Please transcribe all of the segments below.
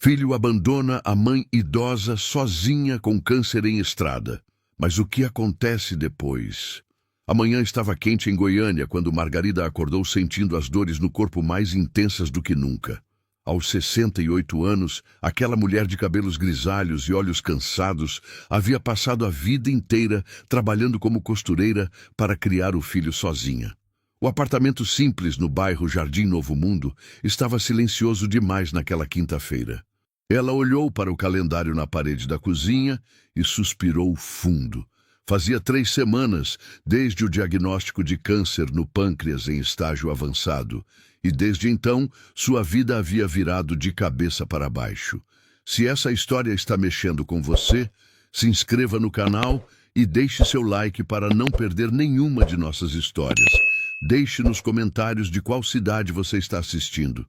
Filho abandona a mãe idosa sozinha com câncer em estrada. Mas o que acontece depois? A manhã estava quente em Goiânia quando Margarida acordou sentindo as dores no corpo mais intensas do que nunca. Aos 68 anos, aquela mulher de cabelos grisalhos e olhos cansados havia passado a vida inteira trabalhando como costureira para criar o filho sozinha. O apartamento simples no bairro Jardim Novo Mundo estava silencioso demais naquela quinta-feira. Ela olhou para o calendário na parede da cozinha e suspirou fundo. Fazia 3 semanas desde o diagnóstico de câncer no pâncreas em estágio avançado, e desde então sua vida havia virado de cabeça para baixo. Se essa história está mexendo com você, se inscreva no canal e deixe seu like para não perder nenhuma de nossas histórias. Deixe nos comentários de qual cidade você está assistindo.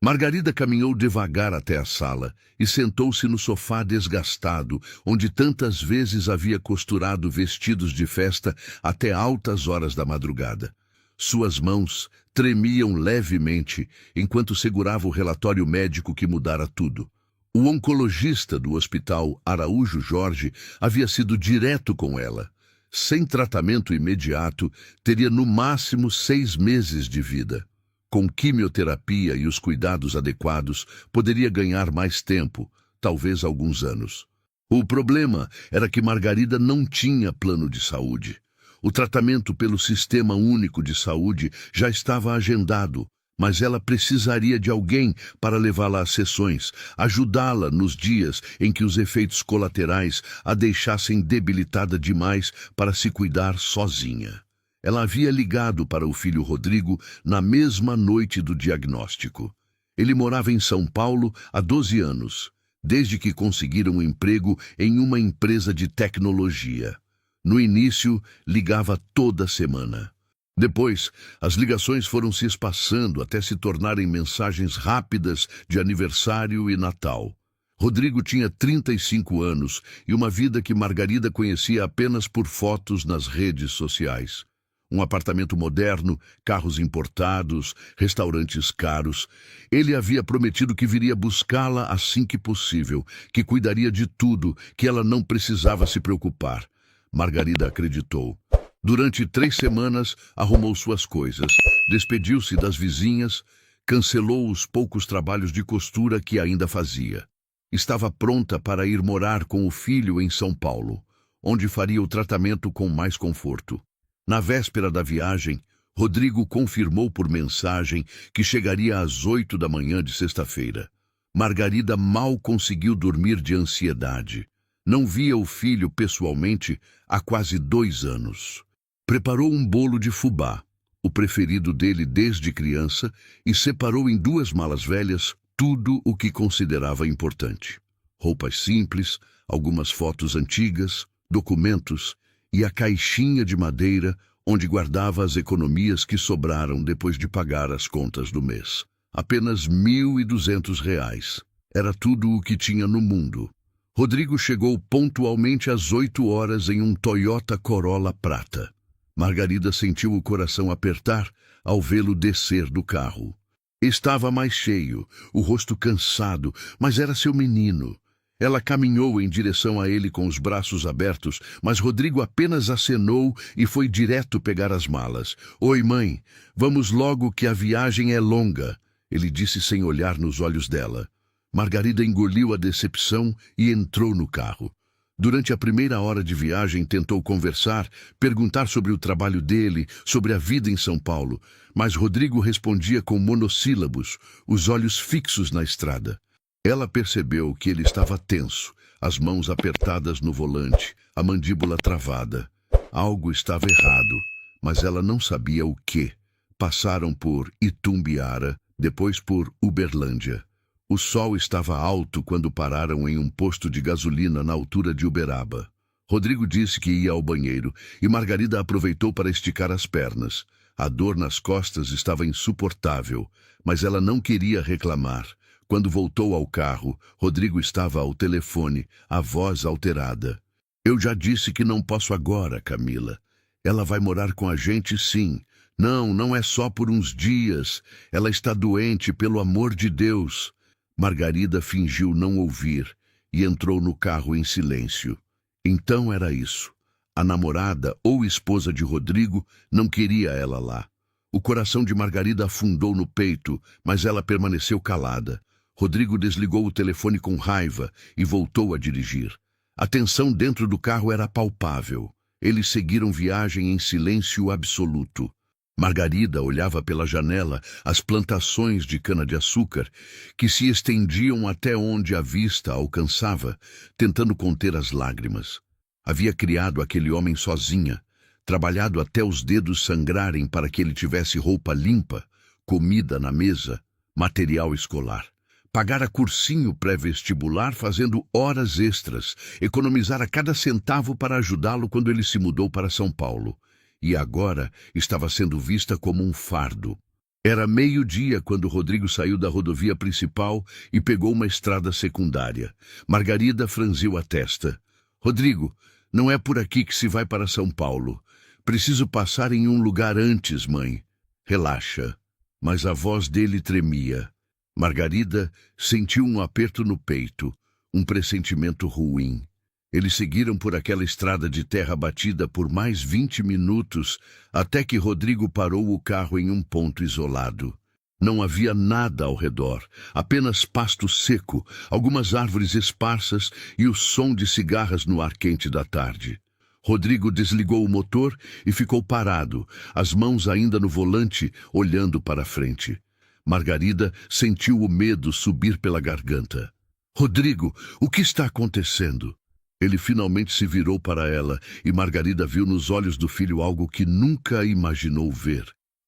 Margarida caminhou devagar até a sala e sentou-se no sofá desgastado, onde tantas vezes havia costurado vestidos de festa até altas horas da madrugada. Suas mãos tremiam levemente enquanto segurava o relatório médico que mudara tudo. O oncologista do Hospital Araújo Jorge havia sido direto com ela. Sem tratamento imediato, teria no máximo 6 meses de vida. Com quimioterapia e os cuidados adequados, poderia ganhar mais tempo, talvez alguns anos. O problema era que Margarida não tinha plano de saúde. O tratamento pelo Sistema Único de Saúde já estava agendado, mas ela precisaria de alguém para levá-la às sessões, ajudá-la nos dias em que os efeitos colaterais a deixassem debilitada demais para se cuidar sozinha. Ela havia ligado para o filho Rodrigo na mesma noite do diagnóstico. Ele morava em São Paulo há 12 anos, desde que conseguiram um emprego em uma empresa de tecnologia. No início, ligava toda semana. Depois, as ligações foram se espaçando até se tornarem mensagens rápidas de aniversário e Natal. Rodrigo tinha 35 anos e uma vida que Margarida conhecia apenas por fotos nas redes sociais. Um apartamento moderno, carros importados, restaurantes caros. Ele havia prometido que viria buscá-la assim que possível, que cuidaria de tudo, que ela não precisava se preocupar. Margarida acreditou. Durante 3 semanas, arrumou suas coisas, despediu-se das vizinhas, cancelou os poucos trabalhos de costura que ainda fazia. Estava pronta para ir morar com o filho em São Paulo, onde faria o tratamento com mais conforto. Na véspera da viagem, Rodrigo confirmou por mensagem que chegaria às 8 da manhã de sexta-feira. Margarida mal conseguiu dormir de ansiedade. Não via o filho pessoalmente há quase 2 anos. Preparou um bolo de fubá, o preferido dele desde criança, e separou em 2 malas velhas tudo o que considerava importante. Roupas simples, algumas fotos antigas, documentos e a caixinha de madeira onde guardava as economias que sobraram depois de pagar as contas do mês. Apenas R$ 1.200. Era tudo o que tinha no mundo. Rodrigo chegou pontualmente às 8 horas em um Toyota Corolla prata. Margarida sentiu o coração apertar ao vê-lo descer do carro. Estava mais cheio, o rosto cansado, mas era seu menino. Ela caminhou em direção a ele com os braços abertos, mas Rodrigo apenas acenou e foi direto pegar as malas. "Oi, mãe, vamos logo que a viagem é longa", ele disse sem olhar nos olhos dela. Margarida engoliu a decepção e entrou no carro. Durante a primeira hora de viagem tentou conversar, perguntar sobre o trabalho dele, sobre a vida em São Paulo, mas Rodrigo respondia com monossílabos, os olhos fixos na estrada. Ela percebeu que ele estava tenso, as mãos apertadas no volante, a mandíbula travada. Algo estava errado, mas ela não sabia o quê. Passaram por Itumbiara, depois por Uberlândia. O sol estava alto quando pararam em um posto de gasolina na altura de Uberaba. Rodrigo disse que ia ao banheiro e Margarida aproveitou para esticar as pernas. A dor nas costas estava insuportável, mas ela não queria reclamar. Quando voltou ao carro, Rodrigo estava ao telefone, a voz alterada. "Eu já disse que não posso agora, Camila. Ela vai morar com a gente, sim. Não é só por uns dias. Ela está doente, pelo amor de Deus." Margarida fingiu não ouvir e entrou no carro em silêncio. Então era isso. A namorada ou esposa de Rodrigo não queria ela lá. O coração de Margarida afundou no peito, mas ela permaneceu calada. Rodrigo desligou o telefone com raiva e voltou a dirigir. A tensão dentro do carro era palpável. Eles seguiram viagem em silêncio absoluto. Margarida olhava pela janela as plantações de cana-de-açúcar que se estendiam até onde a vista alcançava, tentando conter as lágrimas. Havia criado aquele homem sozinha, trabalhado até os dedos sangrarem para que ele tivesse roupa limpa, comida na mesa, material escolar. Pagara cursinho pré-vestibular fazendo horas extras, economizara cada centavo para ajudá-lo quando ele se mudou para São Paulo. E agora estava sendo vista como um fardo. Era meio-dia quando Rodrigo saiu da rodovia principal e pegou uma estrada secundária. Margarida franziu a testa. Rodrigo, não é por aqui que se vai para São Paulo. Preciso passar em um lugar antes, mãe. Relaxa. Mas a voz dele tremia. Margarida sentiu um aperto no peito, um pressentimento ruim. Eles seguiram por aquela estrada de terra batida por mais 20 minutos, até que Rodrigo parou o carro em um ponto isolado. Não havia nada ao redor, apenas pasto seco, algumas árvores esparsas e o som de cigarras no ar quente da tarde. Rodrigo desligou o motor e ficou parado, as mãos ainda no volante, olhando para a frente. Margarida sentiu o medo subir pela garganta. Rodrigo, o que está acontecendo? Ele finalmente se virou para ela e Margarida viu nos olhos do filho algo que nunca imaginou ver.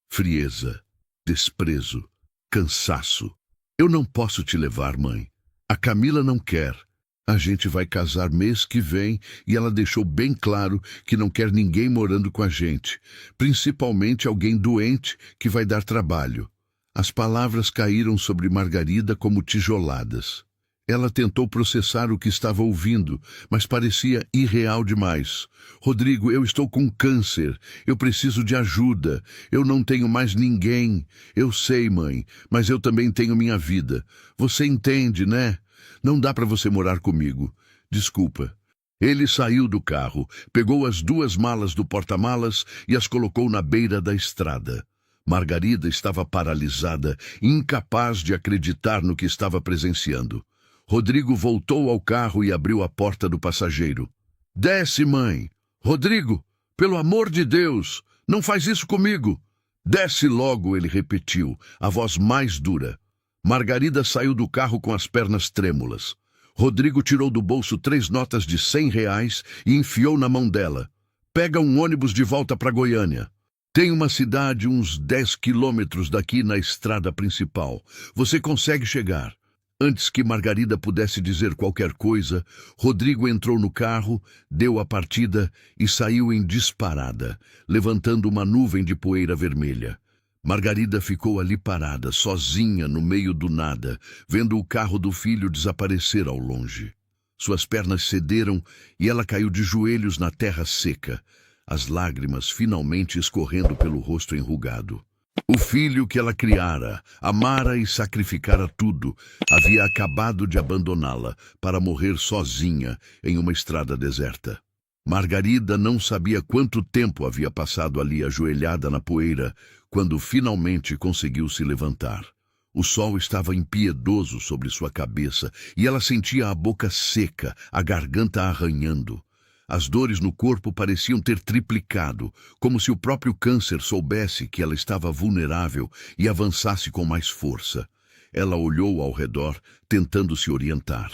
Frieza, desprezo, cansaço. Eu não posso te levar, mãe. A Camila não quer. A gente vai casar mês que vem e ela deixou bem claro que não quer ninguém morando com a gente, principalmente alguém doente que vai dar trabalho. As palavras caíram sobre Margarida como tijoladas. Ela tentou processar o que estava ouvindo, mas parecia irreal demais. Rodrigo, eu estou com câncer. Eu preciso de ajuda. Eu não tenho mais ninguém. Eu sei, mãe, mas eu também tenho minha vida. Você entende, né? Não dá para você morar comigo. Desculpa. Ele saiu do carro, pegou as 2 malas do porta-malas e as colocou na beira da estrada. Margarida estava paralisada, incapaz de acreditar no que estava presenciando. Rodrigo voltou ao carro e abriu a porta do passageiro. Desce, mãe! Rodrigo, pelo amor de Deus, não faz isso comigo! Desce logo, ele repetiu, a voz mais dura. Margarida saiu do carro com as pernas trêmulas. Rodrigo tirou do bolso 3 notas de R$ 100 e enfiou na mão dela. Pega um ônibus de volta para Goiânia. Tem uma cidade uns 10 quilômetros daqui na estrada principal. Você consegue chegar. Antes que Margarida pudesse dizer qualquer coisa, Rodrigo entrou no carro, deu a partida e saiu em disparada, levantando uma nuvem de poeira vermelha. Margarida ficou ali parada, sozinha, no meio do nada, vendo o carro do filho desaparecer ao longe. Suas pernas cederam e ela caiu de joelhos na terra seca, as lágrimas finalmente escorrendo pelo rosto enrugado. O filho que ela criara, amara e sacrificara tudo, havia acabado de abandoná-la para morrer sozinha em uma estrada deserta. Margarida não sabia quanto tempo havia passado ali ajoelhada na poeira, quando finalmente conseguiu se levantar. O sol estava impiedoso sobre sua cabeça e ela sentia a boca seca, a garganta arranhando. As dores no corpo pareciam ter triplicado, como se o próprio câncer soubesse que ela estava vulnerável e avançasse com mais força. Ela olhou ao redor, tentando se orientar.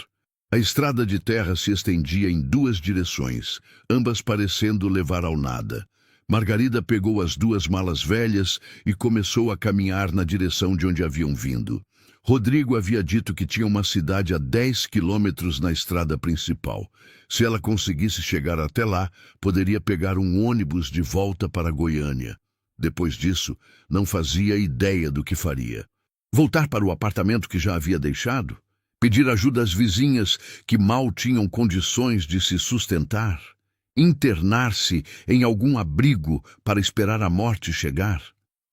A estrada de terra se estendia em 2 direções, ambas parecendo levar ao nada. Margarida pegou as 2 malas velhas e começou a caminhar na direção de onde haviam vindo. Rodrigo havia dito que tinha uma cidade a 10 quilômetros na estrada principal. Se ela conseguisse chegar até lá, poderia pegar um ônibus de volta para Goiânia. Depois disso, não fazia ideia do que faria. Voltar para o apartamento que já havia deixado? Pedir ajuda às vizinhas que mal tinham condições de se sustentar? Internar-se em algum abrigo para esperar a morte chegar?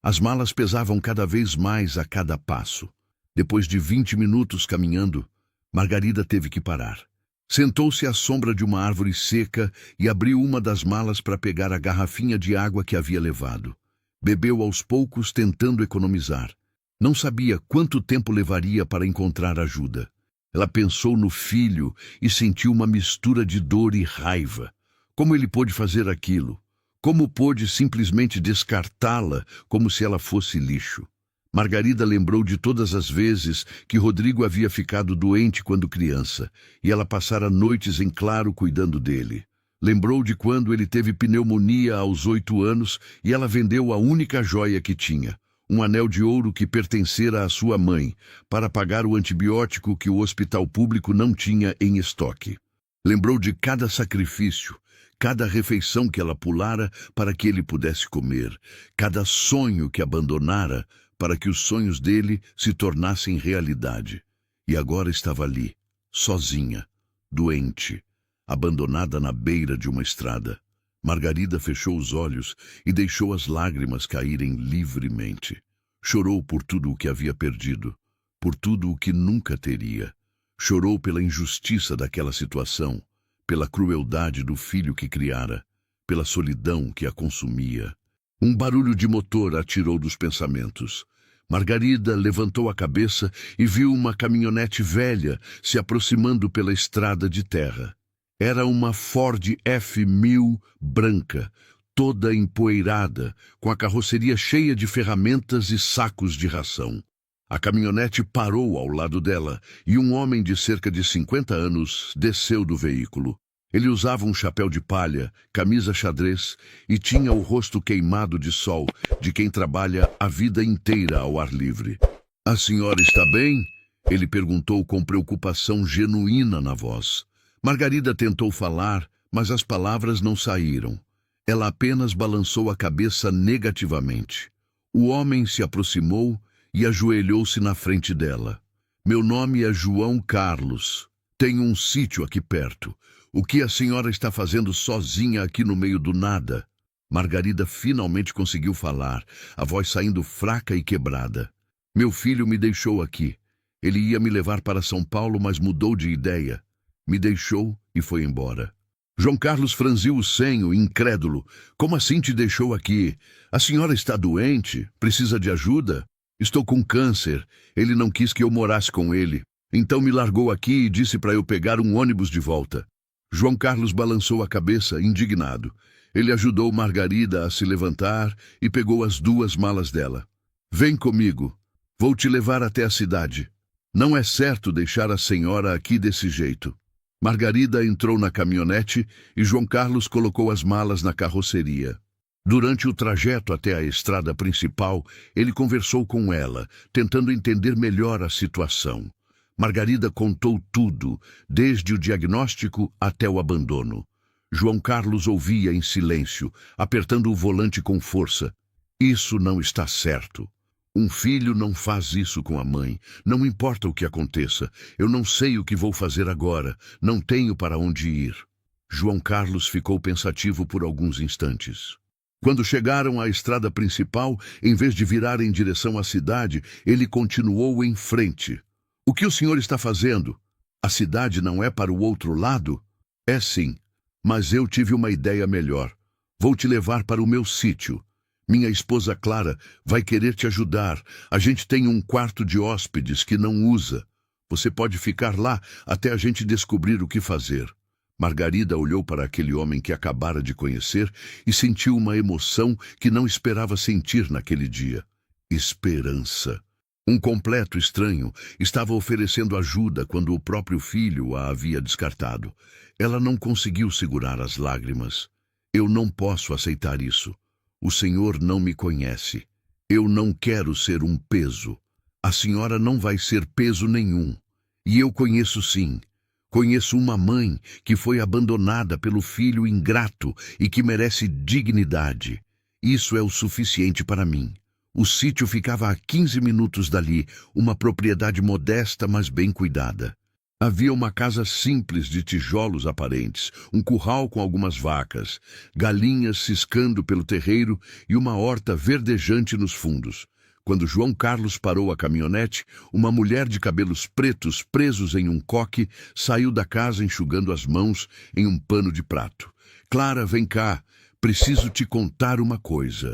As malas pesavam cada vez mais a cada passo. Depois de 20 minutos caminhando, Margarida teve que parar. Sentou-se à sombra de uma árvore seca e abriu uma das malas para pegar a garrafinha de água que havia levado. Bebeu aos poucos, tentando economizar. Não sabia quanto tempo levaria para encontrar ajuda. Ela pensou no filho e sentiu uma mistura de dor e raiva. Como ele pôde fazer aquilo? Como pôde simplesmente descartá-la como se ela fosse lixo? Margarida lembrou de todas as vezes que Rodrigo havia ficado doente quando criança, e ela passara noites em claro cuidando dele. Lembrou de quando ele teve pneumonia aos 8 anos e ela vendeu a única joia que tinha, um anel de ouro que pertencera à sua mãe, para pagar o antibiótico que o hospital público não tinha em estoque. Lembrou de cada sacrifício, cada refeição que ela pulara para que ele pudesse comer, cada sonho que abandonara para que os sonhos dele se tornassem realidade. E agora estava ali, sozinha, doente, abandonada na beira de uma estrada. Margarida fechou os olhos e deixou as lágrimas caírem livremente. Chorou por tudo o que havia perdido, por tudo o que nunca teria. Chorou pela injustiça daquela situação, pela crueldade do filho que criara, pela solidão que a consumia. Um barulho de motor a tirou dos pensamentos. Margarida levantou a cabeça e viu uma caminhonete velha se aproximando pela estrada de terra. Era uma Ford F1000 branca, toda empoeirada, com a carroceria cheia de ferramentas e sacos de ração. A caminhonete parou ao lado dela e um homem de cerca de 50 anos desceu do veículo. Ele usava um chapéu de palha, camisa xadrez e tinha o rosto queimado de sol de quem trabalha a vida inteira ao ar livre. "A senhora está bem?" Ele perguntou com preocupação genuína na voz. Margarida tentou falar, mas as palavras não saíram. Ela apenas balançou a cabeça negativamente. O homem se aproximou e ajoelhou-se na frente dela. "Meu nome é João Carlos. Tenho um sítio aqui perto. O que a senhora está fazendo sozinha aqui no meio do nada?" Margarida finalmente conseguiu falar, a voz saindo fraca e quebrada. "Meu filho me deixou aqui. Ele ia me levar para São Paulo, mas mudou de ideia. Me deixou e foi embora." João Carlos franziu o senho, incrédulo. "Como assim te deixou aqui? A senhora está doente? Precisa de ajuda?" "Estou com câncer. Ele não quis que eu morasse com ele. Então me largou aqui e disse para eu pegar um ônibus de volta." João Carlos balançou a cabeça, indignado. Ele ajudou Margarida a se levantar e pegou as 2 malas dela. "Vem comigo. Vou te levar até a cidade. Não é certo deixar a senhora aqui desse jeito." Margarida entrou na caminhonete e João Carlos colocou as malas na carroceria. Durante o trajeto até a estrada principal, ele conversou com ela, tentando entender melhor a situação. Margarida contou tudo, desde o diagnóstico até o abandono. João Carlos ouvia em silêncio, apertando o volante com força. "Isso não está certo. Um filho não faz isso com a mãe. Não importa o que aconteça. Eu não sei o que vou fazer agora. Não tenho para onde ir." João Carlos ficou pensativo por alguns instantes. Quando chegaram à estrada principal, em vez de virar em direção à cidade, ele continuou em frente. "O que o senhor está fazendo? A cidade não é para o outro lado?" "É sim, mas eu tive uma ideia melhor. Vou te levar para o meu sítio. Minha esposa Clara vai querer te ajudar. A gente tem um quarto de hóspedes que não usa. Você pode ficar lá até a gente descobrir o que fazer." Margarida olhou para aquele homem que acabara de conhecer e sentiu uma emoção que não esperava sentir naquele dia. Esperança. Um completo estranho estava oferecendo ajuda quando o próprio filho a havia descartado. Ela não conseguiu segurar as lágrimas. "Eu não posso aceitar isso. O senhor não me conhece. Eu não quero ser um peso. A senhora não vai ser peso nenhum. E eu conheço sim. Conheço uma mãe que foi abandonada pelo filho ingrato e que merece dignidade. Isso é o suficiente para mim." O sítio ficava a 15 minutos dali, uma propriedade modesta, mas bem cuidada. Havia uma casa simples de tijolos aparentes, um curral com algumas vacas, galinhas ciscando pelo terreiro e uma horta verdejante nos fundos. Quando João Carlos parou a caminhonete, uma mulher de cabelos pretos presos em um coque saiu da casa enxugando as mãos em um pano de prato. Clara, vem cá, preciso te contar uma coisa.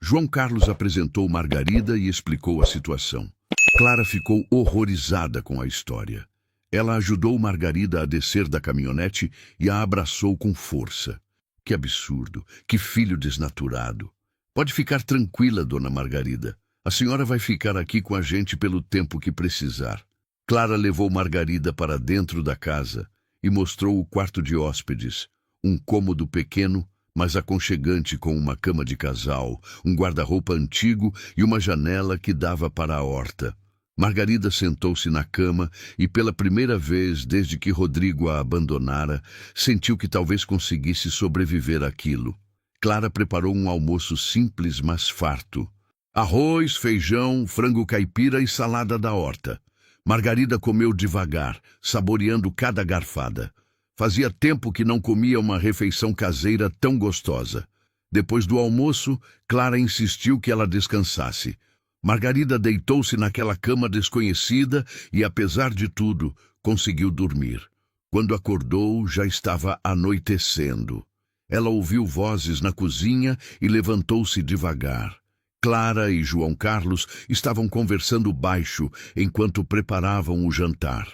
João Carlos apresentou Margarida e explicou a situação. Clara ficou horrorizada com a história. Ela ajudou Margarida a descer da caminhonete e a abraçou com força. Que absurdo, que filho desnaturado. Pode ficar tranquila, dona Margarida. A senhora vai ficar aqui com a gente pelo tempo que precisar. Clara levou Margarida para dentro da casa e mostrou o quarto de hóspedes, um cômodo pequeno, mas aconchegante, com uma cama de casal, um guarda-roupa antigo e uma janela que dava para a horta. Margarida sentou-se na cama e, pela primeira vez desde que Rodrigo a abandonara, sentiu que talvez conseguisse sobreviver àquilo. Clara preparou um almoço simples, mas farto. Arroz, feijão, frango caipira e salada da horta. Margarida comeu devagar, saboreando cada garfada. Fazia tempo que não comia uma refeição caseira tão gostosa. Depois do almoço, Clara insistiu que ela descansasse. Margarida deitou-se naquela cama desconhecida e, apesar de tudo, conseguiu dormir. Quando acordou, já estava anoitecendo. Ela ouviu vozes na cozinha e levantou-se devagar. Clara e João Carlos estavam conversando baixo enquanto preparavam o jantar.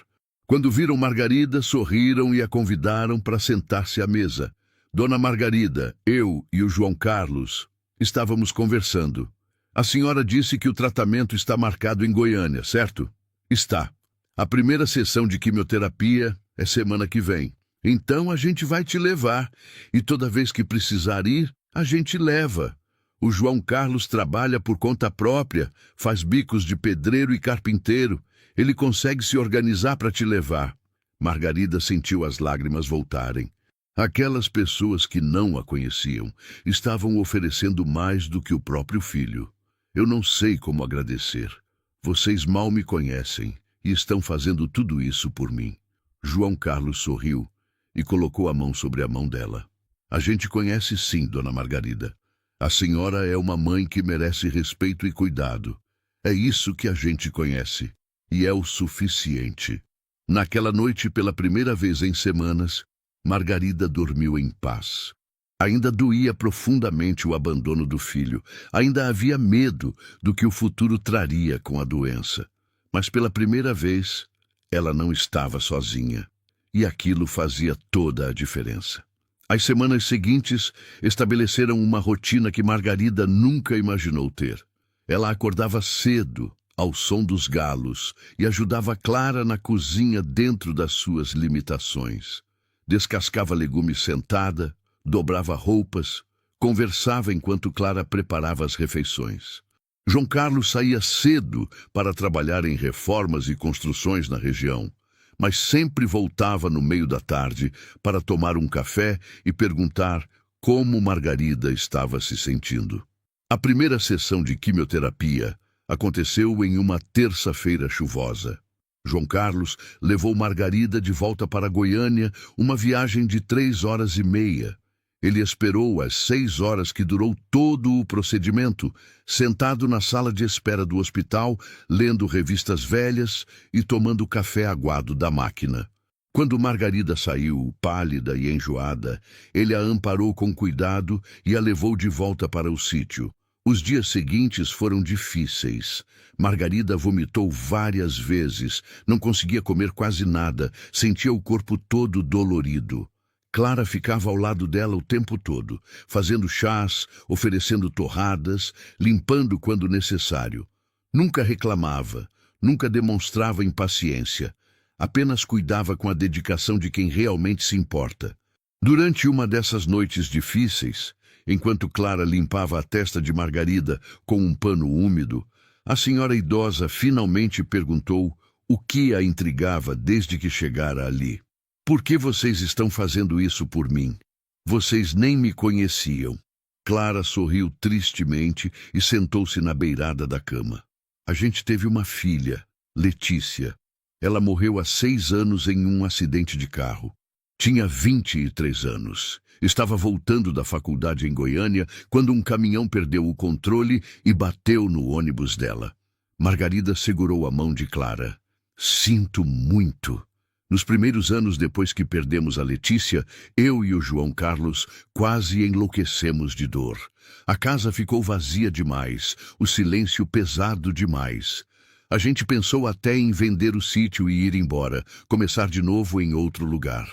Quando viram Margarida, sorriram e a convidaram para sentar-se à mesa. Dona Margarida, eu e o João Carlos estávamos conversando. A senhora disse que o tratamento está marcado em Goiânia, certo? Está. A primeira sessão de quimioterapia é semana que vem. Então a gente vai te levar. E toda vez que precisar ir, a gente leva. O João Carlos trabalha por conta própria, faz bicos de pedreiro e carpinteiro. Ele consegue se organizar para te levar. Margarida sentiu as lágrimas voltarem. Aquelas pessoas que não a conheciam estavam oferecendo mais do que o próprio filho. Eu não sei como agradecer. Vocês mal me conhecem e estão fazendo tudo isso por mim. João Carlos sorriu e colocou a mão sobre a mão dela. A gente conhece sim, dona Margarida. A senhora é uma mãe que merece respeito e cuidado. É isso que a gente conhece, e é o suficiente. Naquela noite, pela primeira vez em semanas, Margarida dormiu em paz. Ainda doía profundamente o abandono do filho, ainda havia medo do que o futuro traria com a doença. Mas pela primeira vez, ela não estava sozinha, e aquilo fazia toda a diferença. As semanas seguintes estabeleceram uma rotina que Margarida nunca imaginou ter. Ela acordava cedo, ao som dos galos, e ajudava Clara na cozinha dentro das suas limitações. Descascava legumes sentada, dobrava roupas, conversava enquanto Clara preparava as refeições. João Carlos saía cedo para trabalhar em reformas e construções na região, mas sempre voltava no meio da tarde para tomar um café e perguntar como Margarida estava se sentindo. A primeira sessão de quimioterapia aconteceu em uma terça-feira chuvosa. João Carlos levou Margarida de volta para Goiânia, uma viagem de 3 horas e meia. Ele esperou as 6 horas que durou todo o procedimento, sentado na sala de espera do hospital, lendo revistas velhas e tomando café aguado da máquina. Quando Margarida saiu, pálida e enjoada, ele a amparou com cuidado e a levou de volta para o sítio. Os dias seguintes foram difíceis. Margarida vomitou várias vezes, não conseguia comer quase nada, sentia o corpo todo dolorido. Clara ficava ao lado dela o tempo todo, fazendo chás, oferecendo torradas, limpando quando necessário. Nunca reclamava, nunca demonstrava impaciência, apenas cuidava com a dedicação de quem realmente se importa. Durante uma dessas noites difíceis, enquanto Clara limpava a testa de Margarida com um pano úmido, a senhora idosa finalmente perguntou o que a intrigava desde que chegara ali. Por que vocês estão fazendo isso por mim? Vocês nem me conheciam. Clara sorriu tristemente e sentou-se na beirada da cama. A gente teve uma filha, Letícia. Ela morreu há 6 anos em um acidente de carro. Tinha 23 anos. Estava voltando da faculdade em Goiânia quando um caminhão perdeu o controle e bateu no ônibus dela. Margarida segurou a mão de Clara. Sinto muito. Nos primeiros anos depois que perdemos a Letícia, eu e o João Carlos quase enlouquecemos de dor. A casa ficou vazia demais, o silêncio pesado demais. A gente pensou até em vender o sítio e ir embora, começar de novo em outro lugar.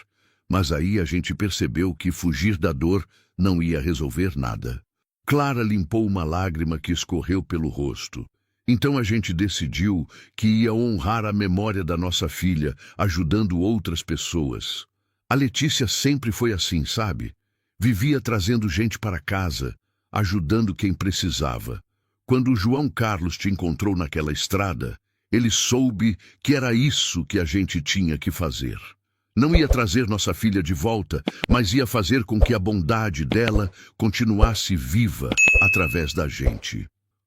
Mas aí a gente percebeu que fugir da dor não ia resolver nada. Clara limpou uma lágrima que escorreu pelo rosto. Então a gente decidiu que ia honrar a memória da nossa filha, ajudando outras pessoas. A Letícia sempre foi assim, sabe? Vivia trazendo gente para casa, ajudando quem precisava. Quando o João Carlos te encontrou naquela estrada, ele soube que era isso que a gente tinha que fazer. Não ia trazer nossa filha de volta, mas ia fazer com que a bondade dela continuasse viva através da gente.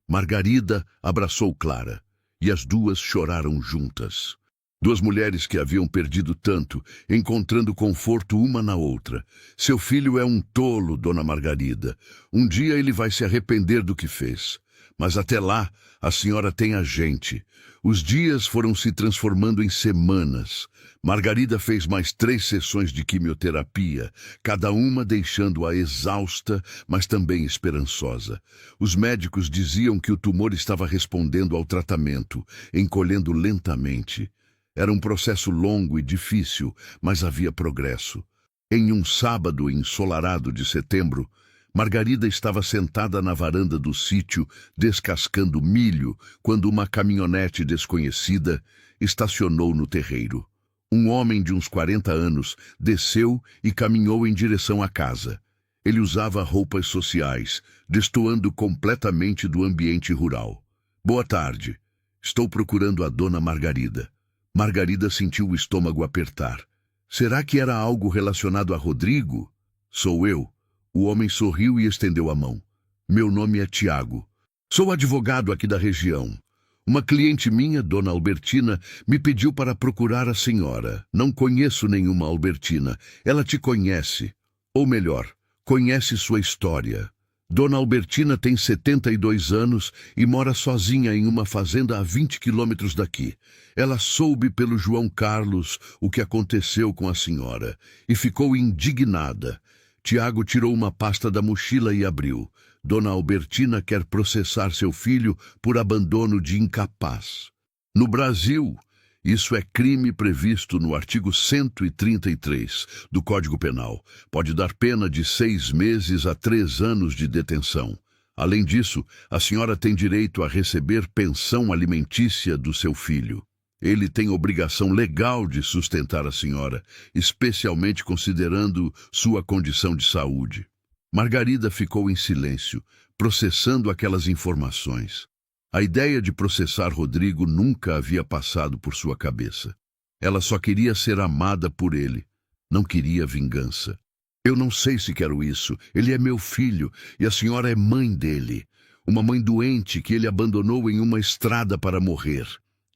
Margarida abraçou Clara, e as duas choraram juntas. Duas mulheres que haviam perdido tanto, encontrando conforto uma na outra. Seu filho é um tolo, dona Margarida. Um dia ele vai se arrepender do que fez. Mas até lá, a senhora tem a gente. Os dias foram se transformando em semanas. Margarida fez mais 3 sessões de quimioterapia, cada uma deixando-a exausta, mas também esperançosa. Os médicos diziam que o tumor estava respondendo ao tratamento, encolhendo lentamente. Era um processo longo e difícil, mas havia progresso. Em um sábado ensolarado de setembro, Margarida estava sentada na varanda do sítio, descascando milho, quando uma caminhonete desconhecida estacionou no terreiro. Um homem de uns 40 anos desceu e caminhou em direção à casa. Ele usava roupas sociais, destoando completamente do ambiente rural. Boa tarde. Estou procurando a dona Margarida. Margarida sentiu o estômago apertar. Será que era algo relacionado a Rodrigo? Sou eu. O homem sorriu e estendeu a mão. Meu nome é Tiago. Sou advogado aqui da região. Uma cliente minha, dona Albertina, me pediu para procurar a senhora. Não conheço nenhuma Albertina. Ela te conhece. Ou melhor, conhece sua história. Dona Albertina tem 72 anos e mora sozinha em uma fazenda a 20 quilômetros daqui. Ela soube pelo João Carlos o que aconteceu com a senhora e ficou indignada. Tiago tirou uma pasta da mochila e abriu. Dona Albertina quer processar seu filho por abandono de incapaz. No Brasil, isso é crime previsto no artigo 133 do Código Penal. Pode dar pena de 6 meses a 3 anos de detenção. Além disso, a senhora tem direito a receber pensão alimentícia do seu filho. Ele tem obrigação legal de sustentar a senhora, especialmente considerando sua condição de saúde. Margarida ficou em silêncio, processando aquelas informações. A ideia de processar Rodrigo nunca havia passado por sua cabeça. Ela só queria ser amada por ele. Não queria vingança. Eu não sei se quero isso. Ele é meu filho e a senhora é mãe dele. Uma mãe doente que ele abandonou em uma estrada para morrer.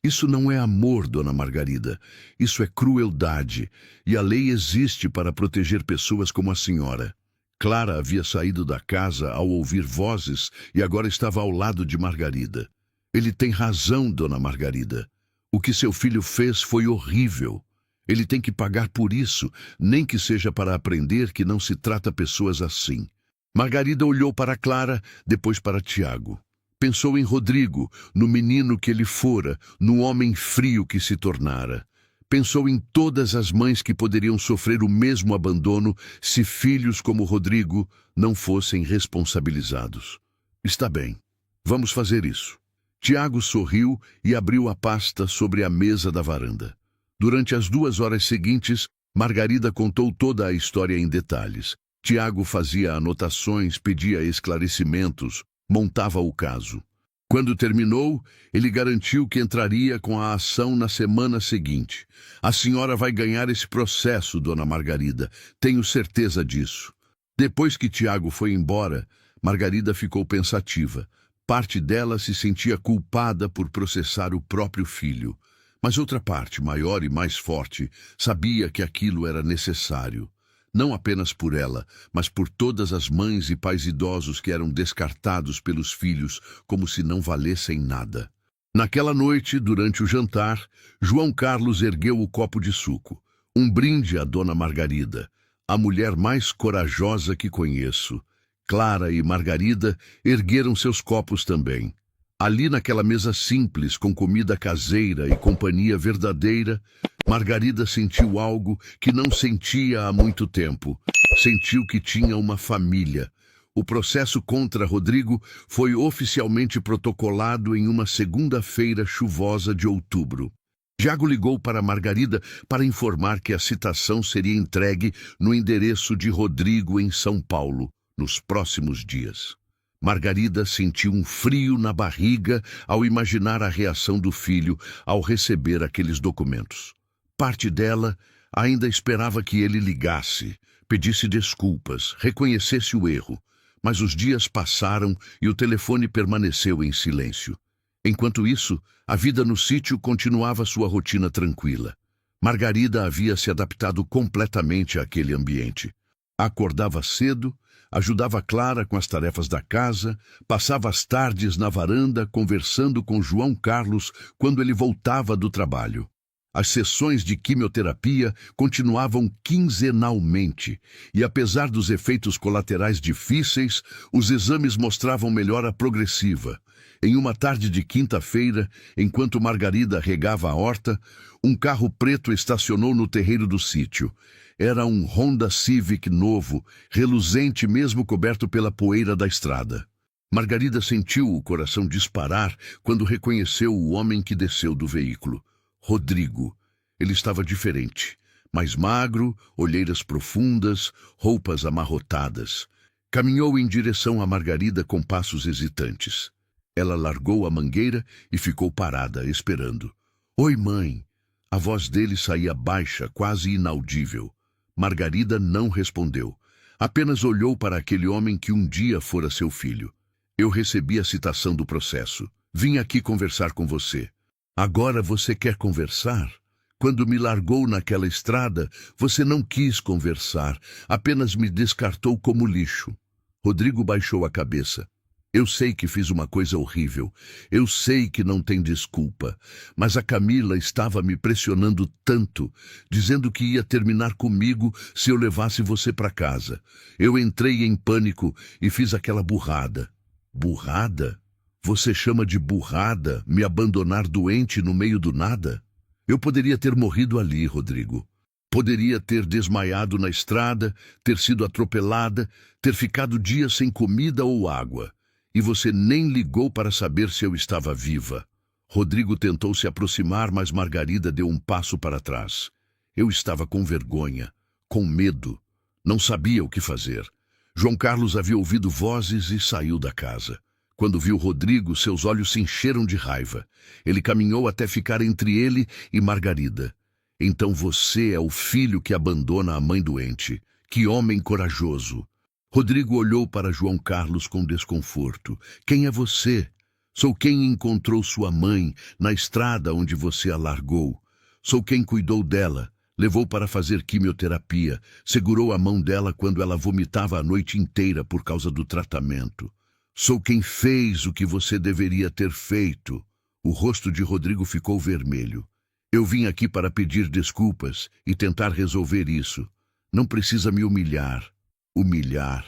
Isso não é amor, dona Margarida. Isso é crueldade. E a lei existe para proteger pessoas como a senhora. Clara havia saído da casa ao ouvir vozes e agora estava ao lado de Margarida. Ele tem razão, dona Margarida. O que seu filho fez foi horrível. Ele tem que pagar por isso, nem que seja para aprender que não se trata pessoas assim. Margarida olhou para Clara, depois para Tiago. Pensou em Rodrigo, no menino que ele fora, no homem frio que se tornara. Pensou em todas as mães que poderiam sofrer o mesmo abandono se filhos como Rodrigo não fossem responsabilizados. Está bem, vamos fazer isso. Tiago sorriu e abriu a pasta sobre a mesa da varanda. Durante as 2 horas seguintes, Margarida contou toda a história em detalhes. Tiago fazia anotações, pedia esclarecimentos, montava o caso. Quando terminou, ele garantiu que entraria com a ação na semana seguinte. A senhora vai ganhar esse processo, dona Margarida. Tenho certeza disso. Depois que Tiago foi embora, Margarida ficou pensativa. Parte dela se sentia culpada por processar o próprio filho. Mas outra parte, maior e mais forte, sabia que aquilo era necessário. não apenas por ela, mas por todas as mães e pais idosos que eram descartados pelos filhos como se não valessem nada. Naquela noite, durante o jantar, João Carlos ergueu o copo de suco, um brinde à dona Margarida, a mulher mais corajosa que conheço. Clara e Margarida ergueram seus copos também. Ali naquela mesa simples, com comida caseira e companhia verdadeira, Margarida sentiu algo que não sentia há muito tempo. Sentiu que tinha uma família. O processo contra Rodrigo foi oficialmente protocolado em uma segunda-feira chuvosa de outubro. Jago ligou para Margarida para informar que a citação seria entregue no endereço de Rodrigo em São Paulo, nos próximos dias. Margarida sentiu um frio na barriga ao imaginar a reação do filho ao receber aqueles documentos. Parte dela ainda esperava que ele ligasse, pedisse desculpas, reconhecesse o erro. Mas os dias passaram e o telefone permaneceu em silêncio. Enquanto isso, a vida no sítio continuava sua rotina tranquila. Margarida havia se adaptado completamente àquele ambiente. Acordava cedo, ajudava Clara com as tarefas da casa, passava as tardes na varanda conversando com João Carlos quando ele voltava do trabalho. As sessões de quimioterapia continuavam quinzenalmente e, apesar dos efeitos colaterais difíceis, os exames mostravam melhora progressiva. Em uma tarde de quinta-feira, enquanto Margarida regava a horta, um carro preto estacionou no terreiro do sítio. Era um Honda Civic novo, reluzente mesmo coberto pela poeira da estrada. Margarida sentiu o coração disparar quando reconheceu o homem que desceu do veículo. Rodrigo. Ele estava diferente, mais magro, olheiras profundas, roupas amarrotadas. Caminhou em direção a Margarida com passos hesitantes. Ela largou a mangueira e ficou parada, esperando. "Oi, mãe." A voz dele saía baixa, quase inaudível. Margarida não respondeu. Apenas olhou para aquele homem que um dia fora seu filho. "Eu recebi a citação do processo. Vim aqui conversar com você." "Agora você quer conversar? Quando me largou naquela estrada, você não quis conversar, apenas me descartou como lixo." Rodrigo baixou a cabeça. "Eu sei que fiz uma coisa horrível. Eu sei que não tem desculpa. Mas a Camila estava me pressionando tanto, dizendo que ia terminar comigo se eu levasse você para casa. Eu entrei em pânico e fiz aquela burrada." "Burrada? Você chama de burrada me abandonar doente no meio do nada?" "Eu poderia ter morrido ali, Rodrigo. Poderia ter desmaiado na estrada, ter sido atropelada, ter ficado dias sem comida ou água. E você nem ligou para saber se eu estava viva." Rodrigo tentou se aproximar, mas Margarida deu um passo para trás. Eu estava com vergonha, com medo. Não sabia o que fazer. João Carlos havia ouvido vozes e saiu da casa. Quando viu Rodrigo, seus olhos se encheram de raiva. Ele caminhou até ficar entre ele e Margarida. "Então você é o filho que abandona a mãe doente. Que homem corajoso." Rodrigo olhou para João Carlos com desconforto. "Quem é você?" "Sou quem encontrou sua mãe na estrada onde você a largou. Sou quem cuidou dela, levou para fazer quimioterapia, segurou a mão dela quando ela vomitava a noite inteira por causa do tratamento. Sou quem fez o que você deveria ter feito." O rosto de Rodrigo ficou vermelho. "Eu vim aqui para pedir desculpas e tentar resolver isso. Não precisa me humilhar." "Humilhar?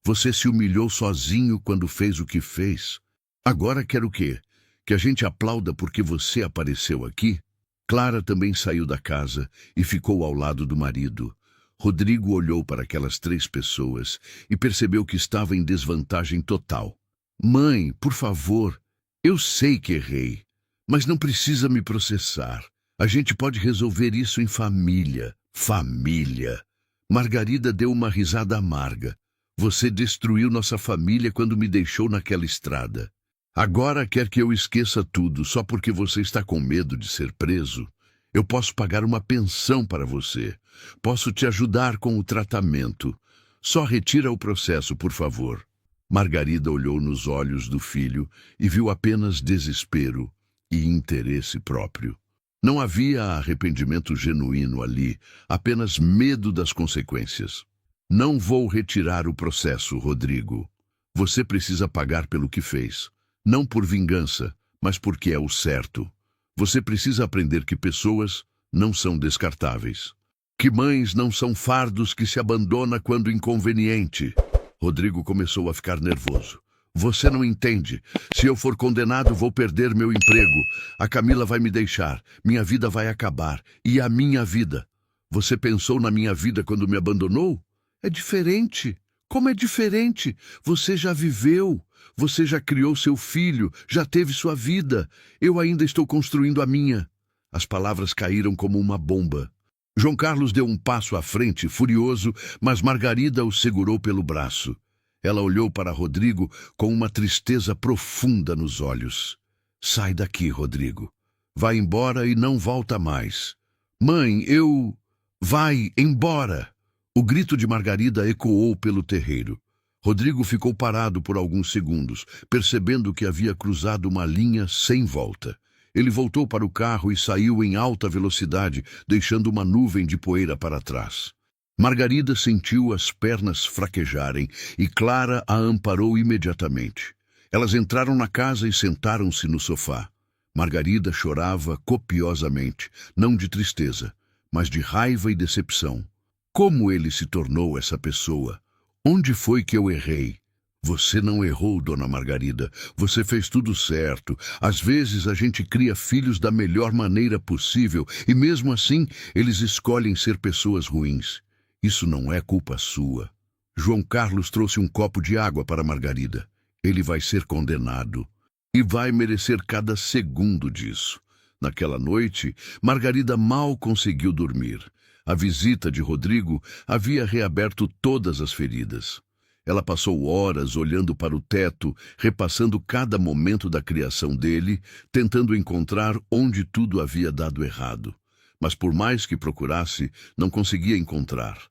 Você se humilhou sozinho quando fez o que fez. Agora quer o quê? Que a gente aplauda porque você apareceu aqui?" Clara também saiu da casa e ficou ao lado do marido. Rodrigo olhou para aquelas 3 pessoas e percebeu que estava em desvantagem total. "Mãe, por favor, eu sei que errei, mas não precisa me processar. A gente pode resolver isso em família." "Família?" Margarida deu uma risada amarga. "Você destruiu nossa família quando me deixou naquela estrada. Agora quer que eu esqueça tudo só porque você está com medo de ser preso? Eu posso pagar uma pensão para você. Posso te ajudar com o tratamento. Só retira o processo, por favor." Margarida olhou nos olhos do filho e viu apenas desespero e interesse próprio. Não havia arrependimento genuíno ali, apenas medo das consequências. Não vou retirar o processo, Rodrigo. Você precisa pagar pelo que fez. Não por vingança, mas porque é o certo. Você precisa aprender que pessoas não são descartáveis. Que mães não são fardos que se abandona quando inconveniente. Rodrigo começou a ficar nervoso. Você não entende. Se eu for condenado, vou perder meu emprego. A Camila vai me deixar. Minha vida vai acabar. E a minha vida? Você pensou na minha vida quando me abandonou? É diferente. Como é diferente? Você já viveu. Você já criou seu filho. Já teve sua vida. Eu ainda estou construindo a minha. As palavras caíram como uma bomba. João Carlos deu um passo à frente, furioso, mas Margarida o segurou pelo braço. Ela olhou para Rodrigo com uma tristeza profunda nos olhos. Sai daqui, Rodrigo. Vai embora e não volta mais. Mãe, eu... Vai embora! O grito de Margarida ecoou pelo terreiro. Rodrigo ficou parado por alguns segundos, percebendo que havia cruzado uma linha sem volta. Ele voltou para o carro e saiu em alta velocidade, deixando uma nuvem de poeira para trás. Margarida sentiu as pernas fraquejarem e Clara a amparou imediatamente. Elas entraram na casa e sentaram-se no sofá. Margarida chorava copiosamente, não de tristeza, mas de raiva e decepção. Como ele se tornou essa pessoa? Onde foi que eu errei? Você não errou, dona Margarida. Você fez tudo certo. Às vezes a gente cria filhos da melhor maneira possível e mesmo assim eles escolhem ser pessoas ruins. Isso não é culpa sua. João Carlos trouxe um copo de água para Margarida. Ele vai ser condenado e vai merecer cada segundo disso. Naquela noite, Margarida mal conseguiu dormir. A visita de Rodrigo havia reaberto todas as feridas. Ela passou horas olhando para o teto, repassando cada momento da criação dele, tentando encontrar onde tudo havia dado errado. Mas por mais que procurasse, não conseguia encontrar.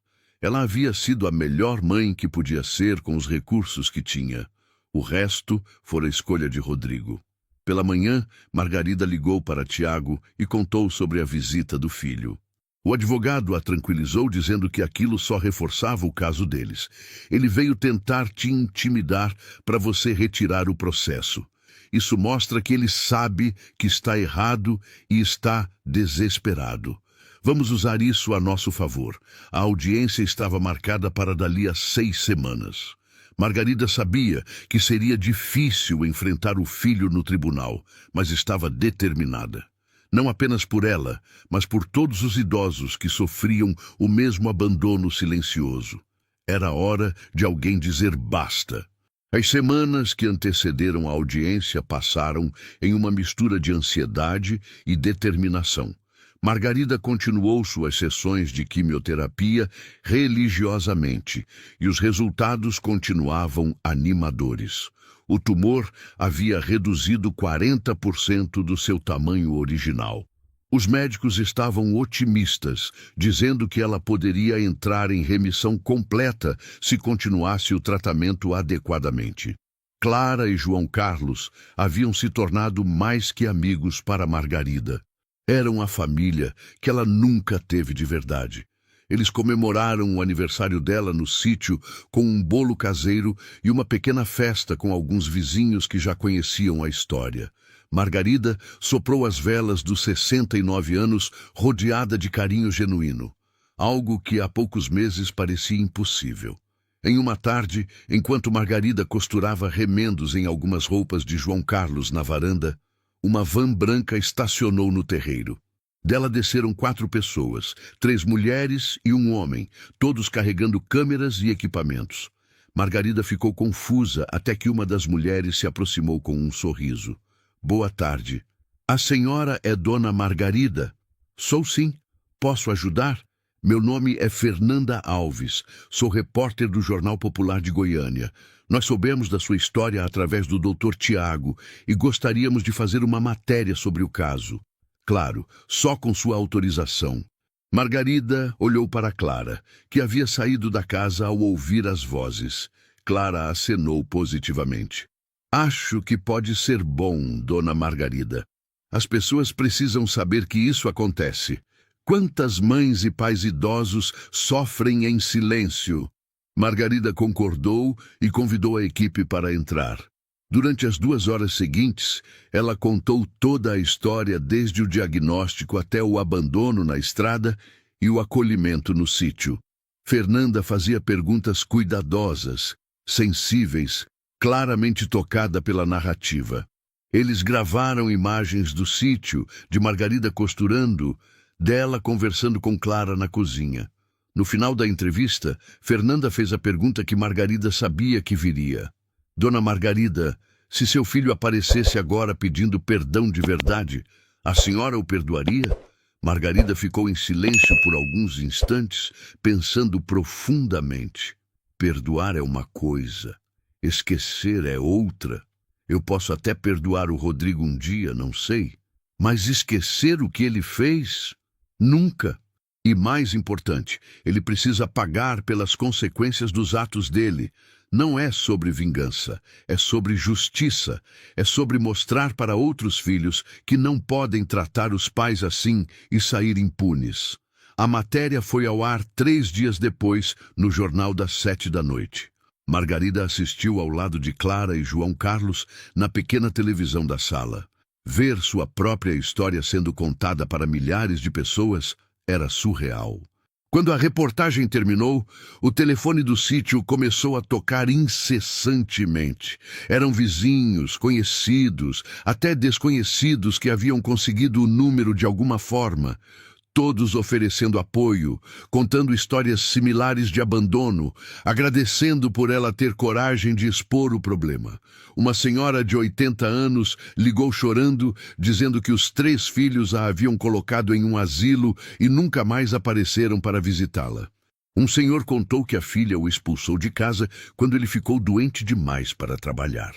Ela havia sido a melhor mãe que podia ser com os recursos que tinha. O resto fora escolha de Rodrigo. Pela manhã, Margarida ligou para Tiago e contou sobre a visita do filho. O advogado a tranquilizou dizendo que aquilo só reforçava o caso deles. Ele veio tentar te intimidar para você retirar o processo. Isso mostra que ele sabe que está errado e está desesperado. Vamos usar isso a nosso favor. A audiência estava marcada para dali a 6 semanas. Margarida sabia que seria difícil enfrentar o filho no tribunal, mas estava determinada. Não apenas por ela, mas por todos os idosos que sofriam o mesmo abandono silencioso. Era hora de alguém dizer basta. As semanas que antecederam a audiência passaram em uma mistura de ansiedade e determinação. Margarida continuou suas sessões de quimioterapia religiosamente, e os resultados continuavam animadores. O tumor havia reduzido 40% do seu tamanho original. Os médicos estavam otimistas, dizendo que ela poderia entrar em remissão completa se continuasse o tratamento adequadamente. Clara e João Carlos haviam se tornado mais que amigos para Margarida. Eram a família que ela nunca teve de verdade. Eles comemoraram o aniversário dela no sítio com um bolo caseiro e uma pequena festa com alguns vizinhos que já conheciam a história. Margarida soprou as velas dos 69 anos rodeada de carinho genuíno, algo que há poucos meses parecia impossível. Em uma tarde, enquanto Margarida costurava remendos em algumas roupas de João Carlos na varanda, uma van branca estacionou no terreiro. Dela desceram 4 pessoas, 3 mulheres e um homem, todos carregando câmeras e equipamentos. Margarida ficou confusa até que uma das mulheres se aproximou com um sorriso. Boa tarde. A senhora é Dona Margarida? Sou sim. Posso ajudar? Meu nome é Fernanda Alves. Sou repórter do Jornal Popular de Goiânia. Nós soubemos da sua história através do Dr. Tiago e gostaríamos de fazer uma matéria sobre o caso. Claro, só com sua autorização. Margarida olhou para Clara, que havia saído da casa ao ouvir as vozes. Clara acenou positivamente. Acho que pode ser bom, Dona Margarida. As pessoas precisam saber que isso acontece. Quantas mães e pais idosos sofrem em silêncio? Margarida concordou e convidou a equipe para entrar. Durante as 2 horas seguintes, ela contou toda a história, desde o diagnóstico até o abandono na estrada e o acolhimento no sítio. Fernanda fazia perguntas cuidadosas, sensíveis, claramente tocada pela narrativa. Eles gravaram imagens do sítio, de Margarida costurando, dela conversando com Clara na cozinha. No final da entrevista, Fernanda fez a pergunta que Margarida sabia que viria. Dona Margarida, se seu filho aparecesse agora pedindo perdão de verdade, a senhora o perdoaria? Margarida ficou em silêncio por alguns instantes, pensando profundamente. Perdoar é uma coisa, esquecer é outra. Eu posso até perdoar o Rodrigo um dia, não sei. Mas esquecer o que ele fez? Nunca. E mais importante, ele precisa pagar pelas consequências dos atos dele. Não é sobre vingança, é sobre justiça, é sobre mostrar para outros filhos que não podem tratar os pais assim e sair impunes. A matéria foi ao ar 3 dias depois, no Jornal das 7 da noite. Margarida assistiu ao lado de Clara e João Carlos na pequena televisão da sala. Ver sua própria história sendo contada para milhares de pessoas era surreal. Quando a reportagem terminou, o telefone do sítio começou a tocar incessantemente. Eram vizinhos, conhecidos, até desconhecidos que haviam conseguido o número de alguma forma. Todos oferecendo apoio, contando histórias similares de abandono, agradecendo por ela ter coragem de expor o problema. Uma senhora de 80 anos ligou chorando, dizendo que os 3 filhos a haviam colocado em um asilo e nunca mais apareceram para visitá-la. Um senhor contou que a filha o expulsou de casa quando ele ficou doente demais para trabalhar.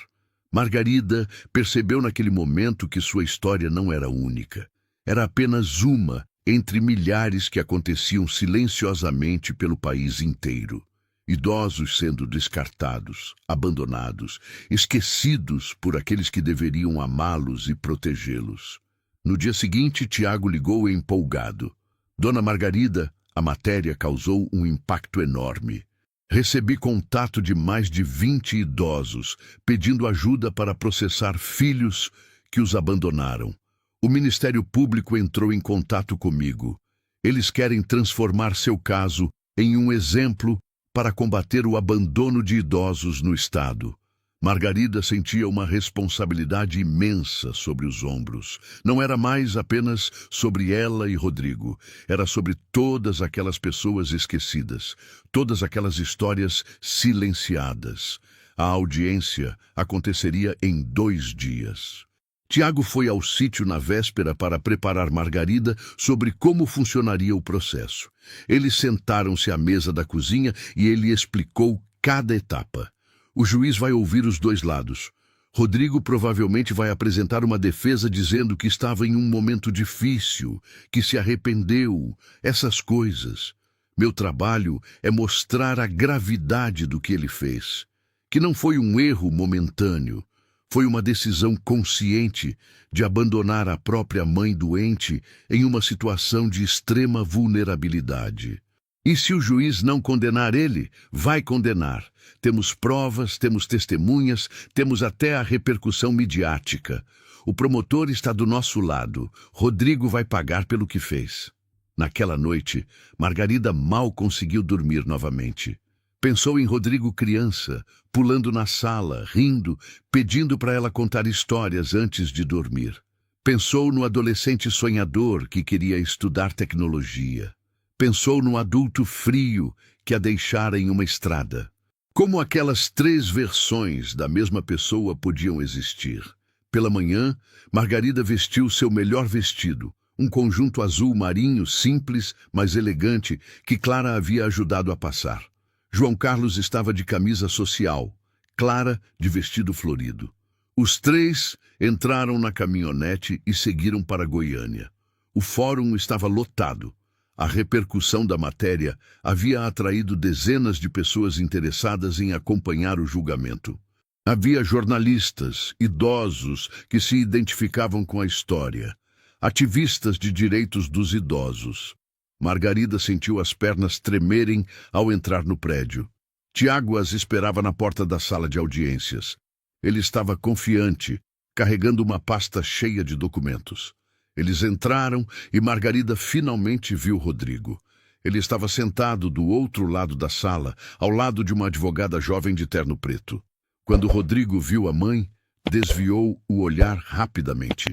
Margarida percebeu naquele momento que sua história não era única. Era apenas uma entre milhares que aconteciam silenciosamente pelo país inteiro. Idosos sendo descartados, abandonados, esquecidos por aqueles que deveriam amá-los e protegê-los. No dia seguinte, Tiago ligou empolgado. Dona Margarida, a matéria causou um impacto enorme. Recebi contato de mais de 20 idosos pedindo ajuda para processar filhos que os abandonaram. O Ministério Público entrou em contato comigo. Eles querem transformar seu caso em um exemplo para combater o abandono de idosos no Estado. Margarida sentia uma responsabilidade imensa sobre os ombros. Não era mais apenas sobre ela e Rodrigo. Era sobre todas aquelas pessoas esquecidas, todas aquelas histórias silenciadas. A audiência aconteceria em 2 dias. Tiago foi ao sítio na véspera para preparar Margarida sobre como funcionaria o processo. Eles sentaram-se à mesa da cozinha e ele explicou cada etapa. O juiz vai ouvir os 2 lados. Rodrigo provavelmente vai apresentar uma defesa dizendo que estava em um momento difícil, que se arrependeu, essas coisas. Meu trabalho é mostrar a gravidade do que ele fez, que não foi um erro momentâneo. Foi uma decisão consciente de abandonar a própria mãe doente em uma situação de extrema vulnerabilidade. E se o juiz não condenar ele, vai condenar. Temos provas, temos testemunhas, temos até a repercussão midiática. O promotor está do nosso lado. Rodrigo vai pagar pelo que fez. Naquela noite, Margarida mal conseguiu dormir novamente. Pensou em Rodrigo criança, pulando na sala, rindo, pedindo para ela contar histórias antes de dormir. Pensou no adolescente sonhador que queria estudar tecnologia. Pensou no adulto frio que a deixara em uma estrada. Como aquelas 3 versões da mesma pessoa podiam existir? Pela manhã, Margarida vestiu seu melhor vestido, um conjunto azul marinho simples, mas elegante, que Clara havia ajudado a passar. João Carlos estava de camisa social, Clara de vestido florido. Os 3 entraram na caminhonete e seguiram para Goiânia. O fórum estava lotado. A repercussão da matéria havia atraído dezenas de pessoas interessadas em acompanhar o julgamento. Havia jornalistas, idosos que se identificavam com a história, ativistas de direitos dos idosos. Margarida sentiu as pernas tremerem ao entrar no prédio. Tiago as esperava na porta da sala de audiências. Ele estava confiante, carregando uma pasta cheia de documentos. Eles entraram e Margarida finalmente viu Rodrigo. Ele estava sentado do outro lado da sala, ao lado de uma advogada jovem de terno preto. Quando Rodrigo viu a mãe, desviou o olhar rapidamente.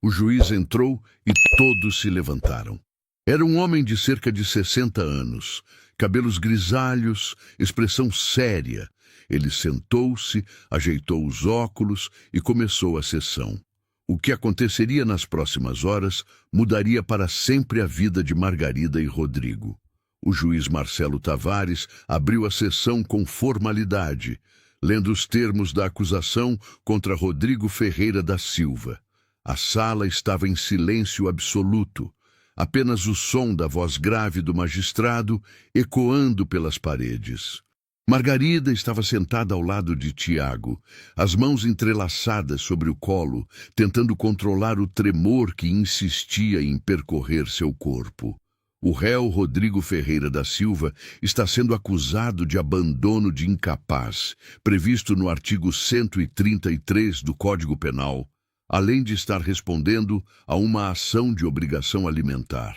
O juiz entrou e todos se levantaram. Era um homem de cerca de 60 anos, cabelos grisalhos, expressão séria. Ele sentou-se, ajeitou os óculos e começou a sessão. O que aconteceria nas próximas horas mudaria para sempre a vida de Margarida e Rodrigo. O juiz Marcelo Tavares abriu a sessão com formalidade, lendo os termos da acusação contra Rodrigo Ferreira da Silva. A sala estava em silêncio absoluto, apenas o som da voz grave do magistrado ecoando pelas paredes. Margarida estava sentada ao lado de Tiago, as mãos entrelaçadas sobre o colo, tentando controlar o tremor que insistia em percorrer seu corpo. O réu Rodrigo Ferreira da Silva está sendo acusado de abandono de incapaz, previsto no artigo 133 do Código Penal, além de estar respondendo a uma ação de obrigação alimentar.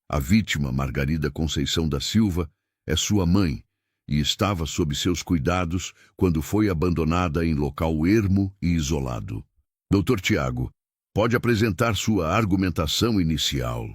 A vítima, Margarida Conceição da Silva, é sua mãe e estava sob seus cuidados quando foi abandonada em local ermo e isolado. Dr. Tiago, pode apresentar sua argumentação inicial.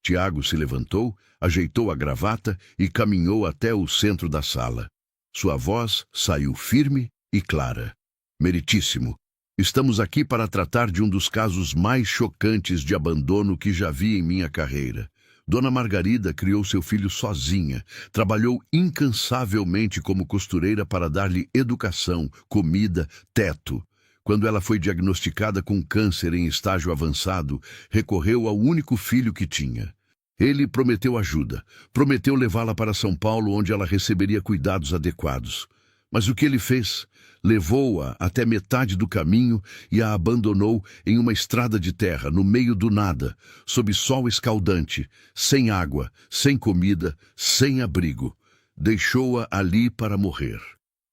Tiago se levantou, ajeitou a gravata e caminhou até o centro da sala. Sua voz saiu firme e clara. Meritíssimo, estamos aqui para tratar de um dos casos mais chocantes de abandono que já vi em minha carreira. Dona Margarida criou seu filho sozinha, trabalhou incansavelmente como costureira para dar-lhe educação, comida, teto. Quando ela foi diagnosticada com câncer em estágio avançado, recorreu ao único filho que tinha. Ele prometeu ajuda, prometeu levá-la para São Paulo, onde ela receberia cuidados adequados. Mas o que ele fez? Levou-a até metade do caminho e a abandonou em uma estrada de terra, no meio do nada, sob sol escaldante, sem água, sem comida, sem abrigo. Deixou-a ali para morrer.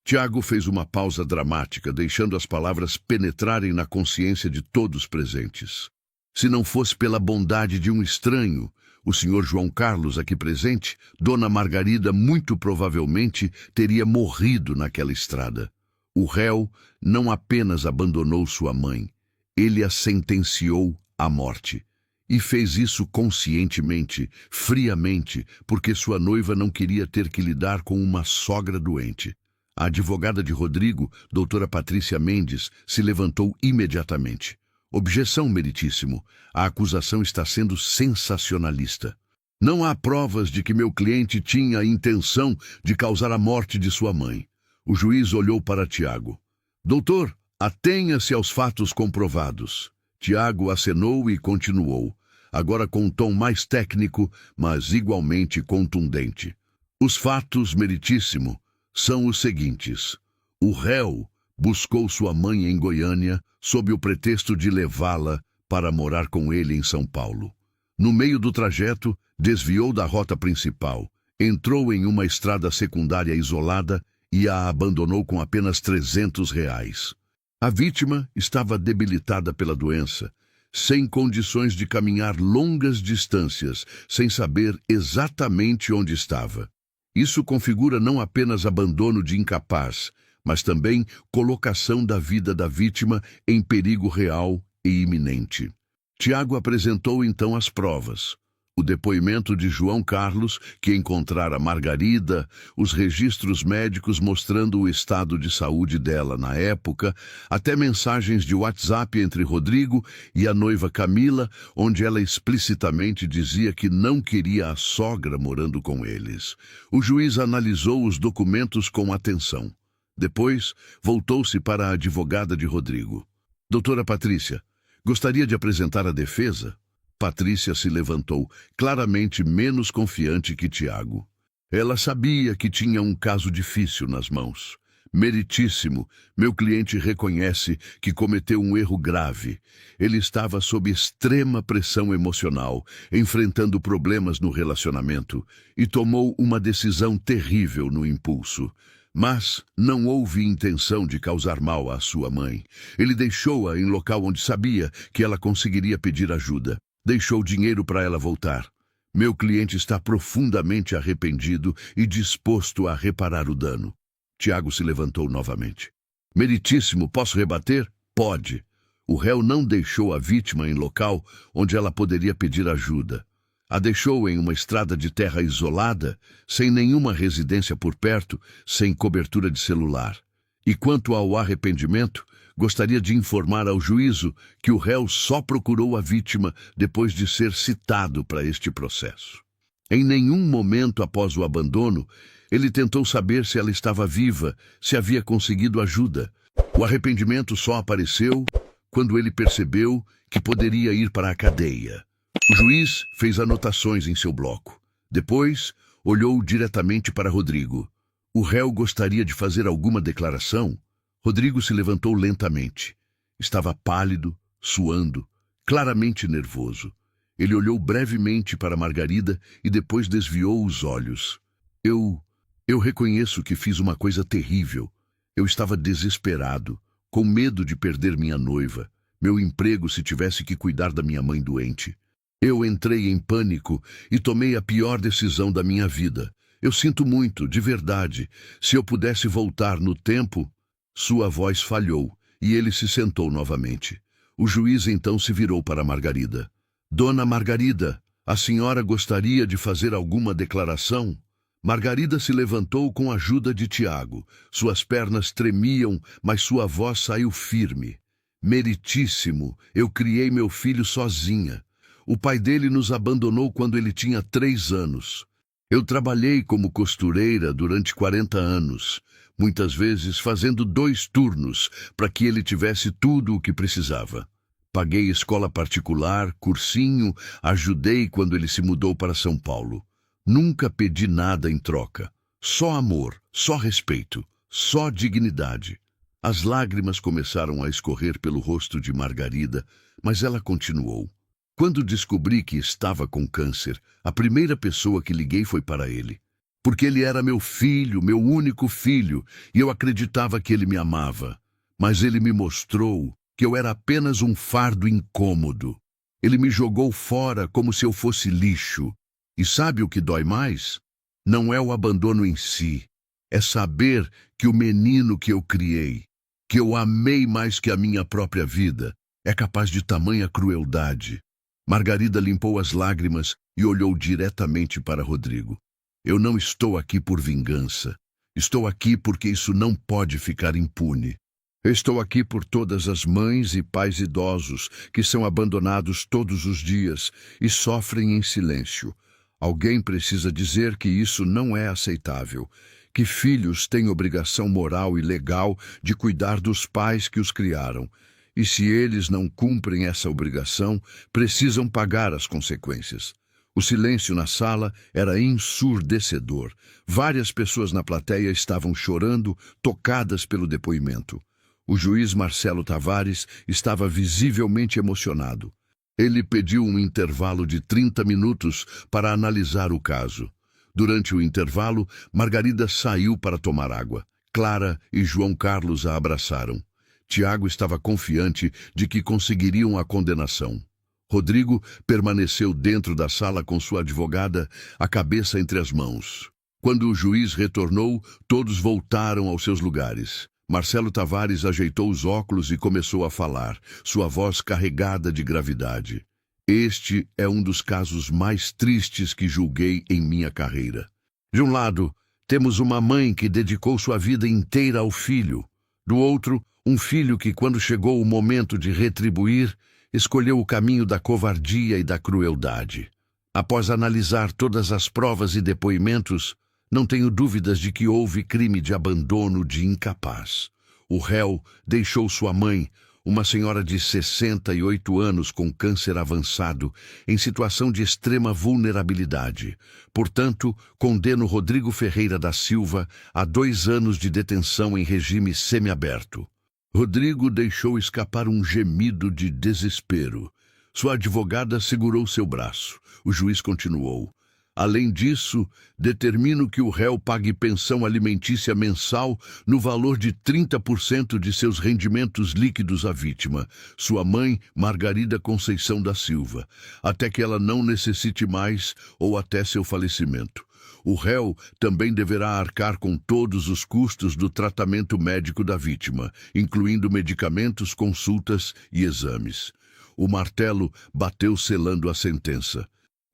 Tiago fez uma pausa dramática, deixando as palavras penetrarem na consciência de todos presentes. Se não fosse pela bondade de um estranho, o senhor João Carlos aqui presente, Dona Margarida muito provavelmente teria morrido naquela estrada. O réu não apenas abandonou sua mãe, ele a sentenciou à morte. E fez isso conscientemente, friamente, porque sua noiva não queria ter que lidar com uma sogra doente. A advogada de Rodrigo, doutora Patrícia Mendes, se levantou imediatamente. Objeção, meritíssimo. A acusação está sendo sensacionalista. Não há provas de que meu cliente tinha a intenção de causar a morte de sua mãe. O juiz olhou para Tiago. Doutor, atenha-se aos fatos comprovados. Tiago acenou e continuou, agora com um tom mais técnico, mas igualmente contundente. Os fatos, meritíssimo, são os seguintes. O réu buscou sua mãe em Goiânia sob o pretexto de levá-la para morar com ele em São Paulo. No meio do trajeto, desviou da rota principal, entrou em uma estrada secundária isolada e a abandonou com apenas R$300. A vítima estava debilitada pela doença, sem condições de caminhar longas distâncias, sem saber exatamente onde estava. Isso configura não apenas abandono de incapaz, mas também colocação da vida da vítima em perigo real e iminente. Tiago apresentou então as provas. O depoimento de João Carlos, que encontrara Margarida, os registros médicos mostrando o estado de saúde dela na época, até mensagens de WhatsApp entre Rodrigo e a noiva Camila, onde ela explicitamente dizia que não queria a sogra morando com eles. O juiz analisou os documentos com atenção. Depois, voltou-se para a advogada de Rodrigo. Doutora Patrícia, gostaria de apresentar a defesa? Patrícia se levantou, claramente menos confiante que Tiago. Ela sabia que tinha um caso difícil nas mãos. Meritíssimo, meu cliente reconhece que cometeu um erro grave. Ele estava sob extrema pressão emocional, enfrentando problemas no relacionamento, e tomou uma decisão terrível no impulso. Mas não houve intenção de causar mal à sua mãe. Ele deixou-a em local onde sabia que ela conseguiria pedir ajuda. Deixou dinheiro para ela voltar. Meu cliente está profundamente arrependido e disposto a reparar o dano. Tiago se levantou novamente. Meritíssimo, posso rebater? Pode. O réu não deixou a vítima em local onde ela poderia pedir ajuda. A deixou em uma estrada de terra isolada, sem nenhuma residência por perto, sem cobertura de celular. E quanto ao arrependimento, gostaria de informar ao juízo que o réu só procurou a vítima depois de ser citado para este processo. Em nenhum momento após o abandono, ele tentou saber se ela estava viva, se havia conseguido ajuda. O arrependimento só apareceu quando ele percebeu que poderia ir para a cadeia. O juiz fez anotações em seu bloco. Depois, olhou diretamente para Rodrigo. O réu gostaria de fazer alguma declaração? Rodrigo se levantou lentamente. Estava pálido, suando, claramente nervoso. Ele olhou brevemente para Margarida e depois desviou os olhos. Eu reconheço que fiz uma coisa terrível. Eu estava desesperado, com medo de perder minha noiva, meu emprego se tivesse que cuidar da minha mãe doente. Eu entrei em pânico e tomei a pior decisão da minha vida. Eu sinto muito, de verdade. Se eu pudesse voltar no tempo... Sua voz falhou e ele se sentou novamente. O juiz então se virou para Margarida. Dona Margarida, a senhora gostaria de fazer alguma declaração? Margarida se levantou com a ajuda de Tiago. Suas pernas tremiam, mas sua voz saiu firme. Meritíssimo, eu criei meu filho sozinha. O pai dele nos abandonou quando ele tinha 3 anos. Eu trabalhei como costureira durante 40 anos, muitas vezes fazendo 2 turnos para que ele tivesse tudo o que precisava. Paguei escola particular, cursinho, ajudei quando ele se mudou para São Paulo. Nunca pedi nada em troca. Só amor, só respeito, só dignidade. As lágrimas começaram a escorrer pelo rosto de Margarida, mas ela continuou. Quando descobri que estava com câncer, a primeira pessoa que liguei foi para ele. Porque ele era meu filho, meu único filho, e eu acreditava que ele me amava. Mas ele me mostrou que eu era apenas um fardo incômodo. Ele me jogou fora como se eu fosse lixo. E sabe o que dói mais? Não é o abandono em si. É saber que o menino que eu criei, que eu amei mais que a minha própria vida, é capaz de tamanha crueldade. Margarida limpou as lágrimas e olhou diretamente para Rodrigo. Eu não estou aqui por vingança. Estou aqui porque isso não pode ficar impune. Eu estou aqui por todas as mães e pais idosos que são abandonados todos os dias e sofrem em silêncio. Alguém precisa dizer que isso não é aceitável, que filhos têm obrigação moral e legal de cuidar dos pais que os criaram. E se eles não cumprem essa obrigação, precisam pagar as consequências. O silêncio na sala era ensurdecedor. Várias pessoas na plateia estavam chorando, tocadas pelo depoimento. O juiz Marcelo Tavares estava visivelmente emocionado. Ele pediu um intervalo de 30 minutos para analisar o caso. Durante o intervalo, Margarida saiu para tomar água. Clara e João Carlos a abraçaram. Tiago estava confiante de que conseguiriam a condenação. Rodrigo permaneceu dentro da sala com sua advogada, a cabeça entre as mãos. Quando o juiz retornou, todos voltaram aos seus lugares. Marcelo Tavares ajeitou os óculos e começou a falar, sua voz carregada de gravidade. Este é um dos casos mais tristes que julguei em minha carreira. De um lado, temos uma mãe que dedicou sua vida inteira ao filho. Do outro, um filho que, quando chegou o momento de retribuir, escolheu o caminho da covardia e da crueldade. Após analisar todas as provas e depoimentos, não tenho dúvidas de que houve crime de abandono de incapaz. O réu deixou sua mãe, uma senhora de 68 anos com câncer avançado, em situação de extrema vulnerabilidade. Portanto, condeno Rodrigo Ferreira da Silva a 2 anos de detenção em regime semiaberto. Rodrigo deixou escapar um gemido de desespero. Sua advogada segurou seu braço. O juiz continuou. Além disso, determino que o réu pague pensão alimentícia mensal no valor de 30% de seus rendimentos líquidos à vítima, sua mãe, Margarida Conceição da Silva, até que ela não necessite mais ou até seu falecimento. O réu também deverá arcar com todos os custos do tratamento médico da vítima, incluindo medicamentos, consultas e exames. O martelo bateu selando a sentença.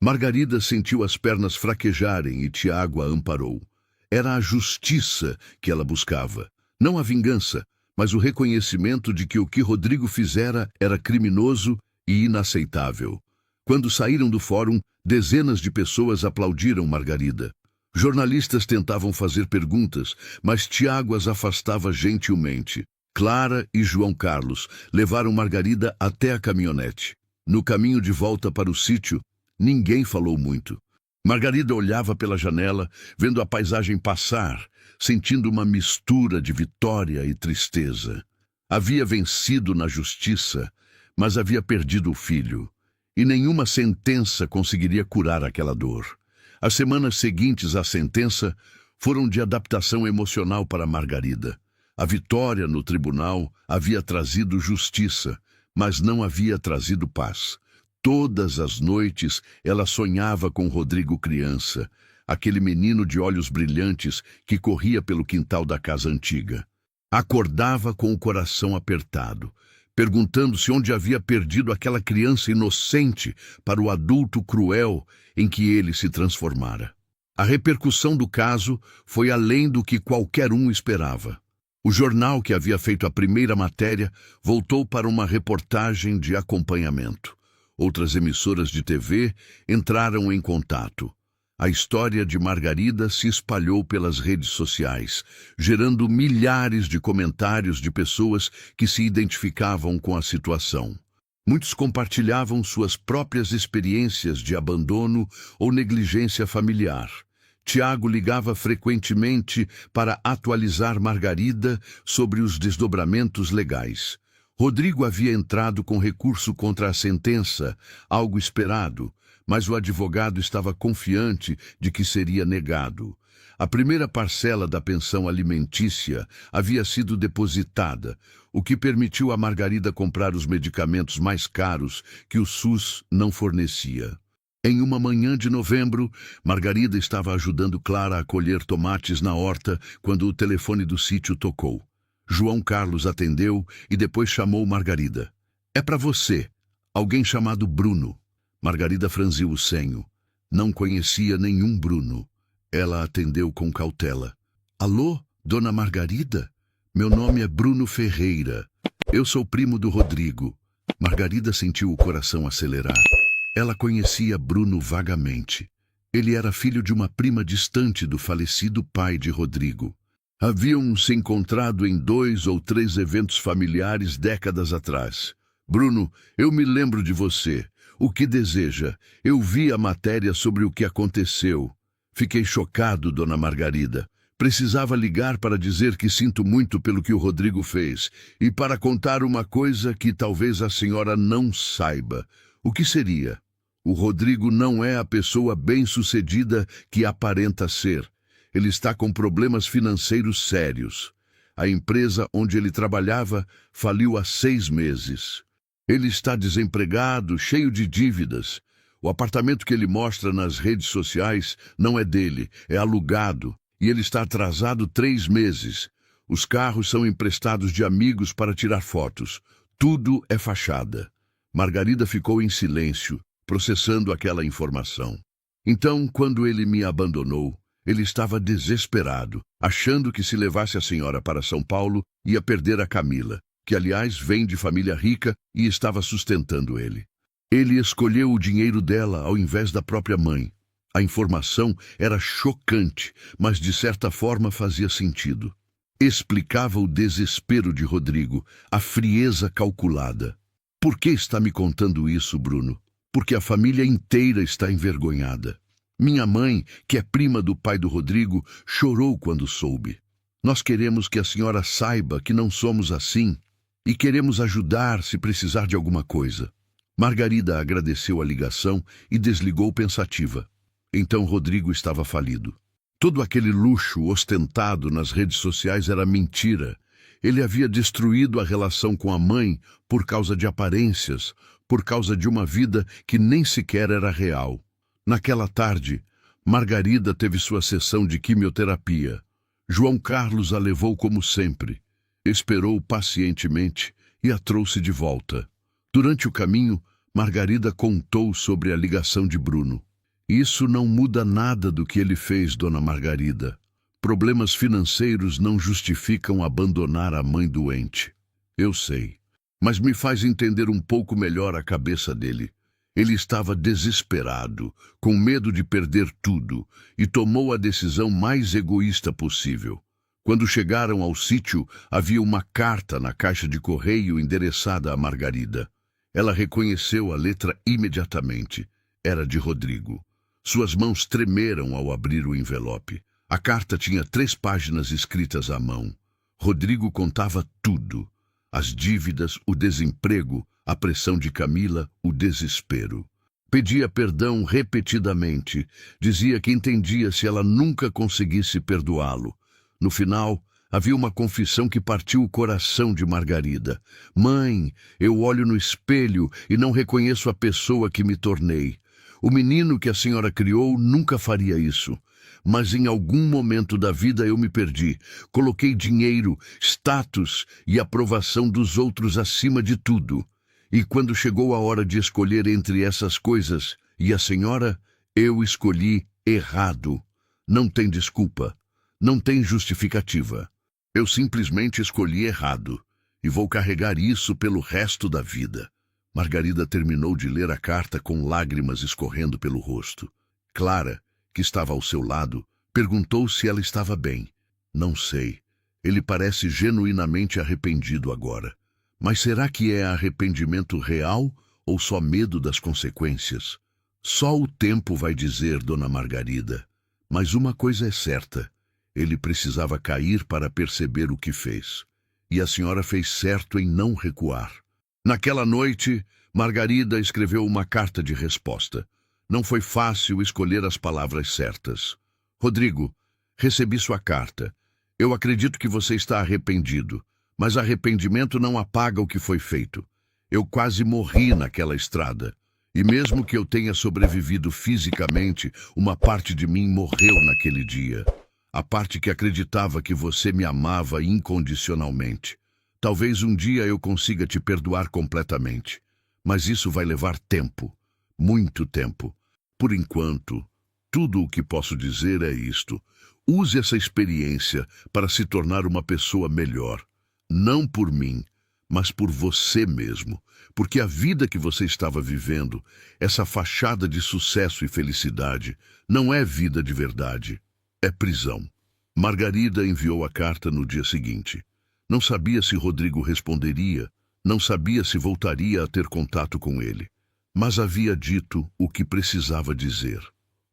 Margarida sentiu as pernas fraquejarem e Tiago a amparou. Era a justiça que ela buscava, não a vingança, mas o reconhecimento de que o que Rodrigo fizera era criminoso e inaceitável. Quando saíram do fórum, dezenas de pessoas aplaudiram Margarida. Jornalistas tentavam fazer perguntas, mas Tiago as afastava gentilmente. Clara e João Carlos levaram Margarida até a caminhonete. No caminho de volta para o sítio, ninguém falou muito. Margarida olhava pela janela, vendo a paisagem passar, sentindo uma mistura de vitória e tristeza. Havia vencido na justiça, mas havia perdido o filho, e nenhuma sentença conseguiria curar aquela dor. As semanas seguintes à sentença foram de adaptação emocional para Margarida. A vitória no tribunal havia trazido justiça, mas não havia trazido paz. Todas as noites ela sonhava com Rodrigo criança, aquele menino de olhos brilhantes que corria pelo quintal da casa antiga. Acordava com o coração apertado, perguntando-se onde havia perdido aquela criança inocente para o adulto cruel em que ele se transformara. A repercussão do caso foi além do que qualquer um esperava. O jornal que havia feito a primeira matéria voltou para uma reportagem de acompanhamento. Outras emissoras de TV entraram em contato. A história de Margarida se espalhou pelas redes sociais, gerando milhares de comentários de pessoas que se identificavam com a situação. Muitos compartilhavam suas próprias experiências de abandono ou negligência familiar. Tiago ligava frequentemente para atualizar Margarida sobre os desdobramentos legais. Rodrigo havia entrado com recurso contra a sentença, algo esperado, mas o advogado estava confiante de que seria negado. A primeira parcela da pensão alimentícia havia sido depositada, o que permitiu a Margarida comprar os medicamentos mais caros que o SUS não fornecia. Em uma manhã de novembro, Margarida estava ajudando Clara a colher tomates na horta quando o telefone do sítio tocou. João Carlos atendeu e depois chamou Margarida. "É para você. Alguém chamado Bruno." Margarida franziu o senho. Não conhecia nenhum Bruno. Ela atendeu com cautela. "Alô, dona Margarida? Meu nome é Bruno Ferreira. Eu sou primo do Rodrigo." Margarida sentiu o coração acelerar. Ela conhecia Bruno vagamente. Ele era filho de uma prima distante do falecido pai de Rodrigo. Haviam se encontrado em 2 ou 3 eventos familiares décadas atrás. "Bruno, eu me lembro de você. O que deseja? Eu vi a matéria sobre o que aconteceu." "Fiquei chocado, dona Margarida. Precisava ligar para dizer que sinto muito pelo que o Rodrigo fez e para contar uma coisa que talvez a senhora não saiba." "O que seria?" "O Rodrigo não é a pessoa bem-sucedida que aparenta ser. Ele está com problemas financeiros sérios. A empresa onde ele trabalhava faliu há 6 meses. Ele está desempregado, cheio de dívidas. O apartamento que ele mostra nas redes sociais não é dele, é alugado, e ele está atrasado 3 meses. Os carros são emprestados de amigos para tirar fotos. Tudo é fachada." Margarida ficou em silêncio, processando aquela informação. Então, quando ele me abandonou, ele estava desesperado, achando que se levasse a senhora para São Paulo, ia perder a Camila, que aliás vem de família rica e estava sustentando ele. Ele escolheu o dinheiro dela ao invés da própria mãe. A informação era chocante, mas de certa forma fazia sentido. Explicava o desespero de Rodrigo, a frieza calculada. "Por que está me contando isso, Bruno?" "Porque a família inteira está envergonhada. Minha mãe, que é prima do pai do Rodrigo, chorou quando soube. Nós queremos que a senhora saiba que não somos assim e queremos ajudar se precisar de alguma coisa." Margarida agradeceu a ligação e desligou pensativa. Então Rodrigo estava falido. Todo aquele luxo ostentado nas redes sociais era mentira. Ele havia destruído a relação com a mãe por causa de aparências, por causa de uma vida que nem sequer era real. Naquela tarde, Margarida teve sua sessão de quimioterapia. João Carlos a levou como sempre. Esperou pacientemente e a trouxe de volta. Durante o caminho, Margarida contou sobre a ligação de Bruno. Isso não muda nada do que ele fez, dona Margarida. Problemas financeiros não justificam abandonar a mãe doente. Eu sei, mas me faz entender um pouco melhor a cabeça dele. Ele estava desesperado, com medo de perder tudo, e tomou a decisão mais egoísta possível. Quando chegaram ao sítio, havia uma carta na caixa de correio endereçada a Margarida. Ela reconheceu a letra imediatamente. Era de Rodrigo. Suas mãos tremeram ao abrir o envelope. A carta tinha 3 páginas escritas à mão. Rodrigo contava tudo. As dívidas, o desemprego, a pressão de Camila, o desespero. Pedia perdão repetidamente. Dizia que entendia se ela nunca conseguisse perdoá-lo. No final, havia uma confissão que partiu o coração de Margarida. Mãe, eu olho no espelho e não reconheço a pessoa que me tornei. O menino que a senhora criou nunca faria isso. Mas em algum momento da vida eu me perdi. Coloquei dinheiro, status e aprovação dos outros acima de tudo. E quando chegou a hora de escolher entre essas coisas e a senhora, eu escolhi errado. Não tem desculpa. Não tem justificativa. Eu simplesmente escolhi errado. E vou carregar isso pelo resto da vida. Margarida terminou de ler a carta com lágrimas escorrendo pelo rosto. Clara, que estava ao seu lado, perguntou se ela estava bem. Não sei. Ele parece genuinamente arrependido agora. Mas será que é arrependimento real ou só medo das consequências? Só o tempo vai dizer, dona Margarida. Mas uma coisa é certa. Ele precisava cair para perceber o que fez. E a senhora fez certo em não recuar. Naquela noite, Margarida escreveu uma carta de resposta. Não foi fácil escolher as palavras certas. Rodrigo, recebi sua carta. Eu acredito que você está arrependido, mas arrependimento não apaga o que foi feito. Eu quase morri naquela estrada. E mesmo que eu tenha sobrevivido fisicamente, uma parte de mim morreu naquele dia. A parte que acreditava que você me amava incondicionalmente. Talvez um dia eu consiga te perdoar completamente. Mas isso vai levar tempo. Muito tempo. Por enquanto, tudo o que posso dizer é isto. Use essa experiência para se tornar uma pessoa melhor. Não por mim, mas por você mesmo. Porque a vida que você estava vivendo, essa fachada de sucesso e felicidade, não é vida de verdade. É prisão. Margarida enviou a carta no dia seguinte. Não sabia se Rodrigo responderia, não sabia se voltaria a ter contato com ele. Mas havia dito o que precisava dizer.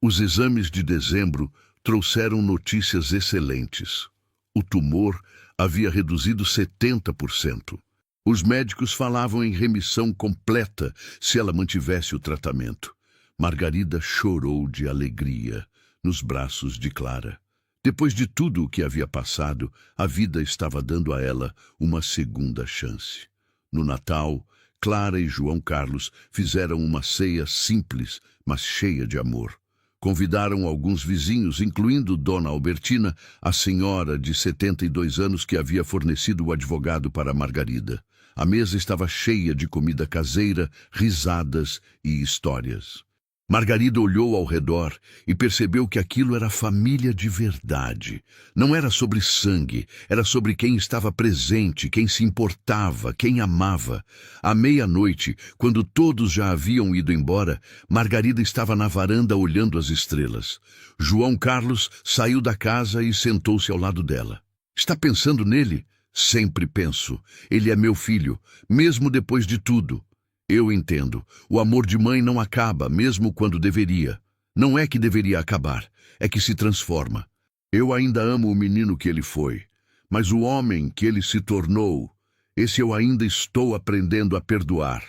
Os exames de dezembro trouxeram notícias excelentes. O tumor havia reduzido 70%. Os médicos falavam em remissão completa se ela mantivesse o tratamento. Margarida chorou de alegria nos braços de Clara. Depois de tudo o que havia passado, a vida estava dando a ela uma segunda chance. No Natal, Clara e João Carlos fizeram uma ceia simples, mas cheia de amor. Convidaram alguns vizinhos, incluindo Dona Albertina, a senhora de 72 anos que havia fornecido o advogado para Margarida. A mesa estava cheia de comida caseira, risadas e histórias. Margarida olhou ao redor e percebeu que aquilo era família de verdade. Não era sobre sangue, era sobre quem estava presente, quem se importava, quem amava. À meia-noite, quando todos já haviam ido embora, Margarida estava na varanda olhando as estrelas. João Carlos saiu da casa e sentou-se ao lado dela. Está pensando nele? Sempre penso. Ele é meu filho, mesmo depois de tudo. Eu entendo. O amor de mãe não acaba, mesmo quando deveria. Não é que deveria acabar, é que se transforma. Eu ainda amo o menino que ele foi, mas o homem que ele se tornou, esse eu ainda estou aprendendo a perdoar.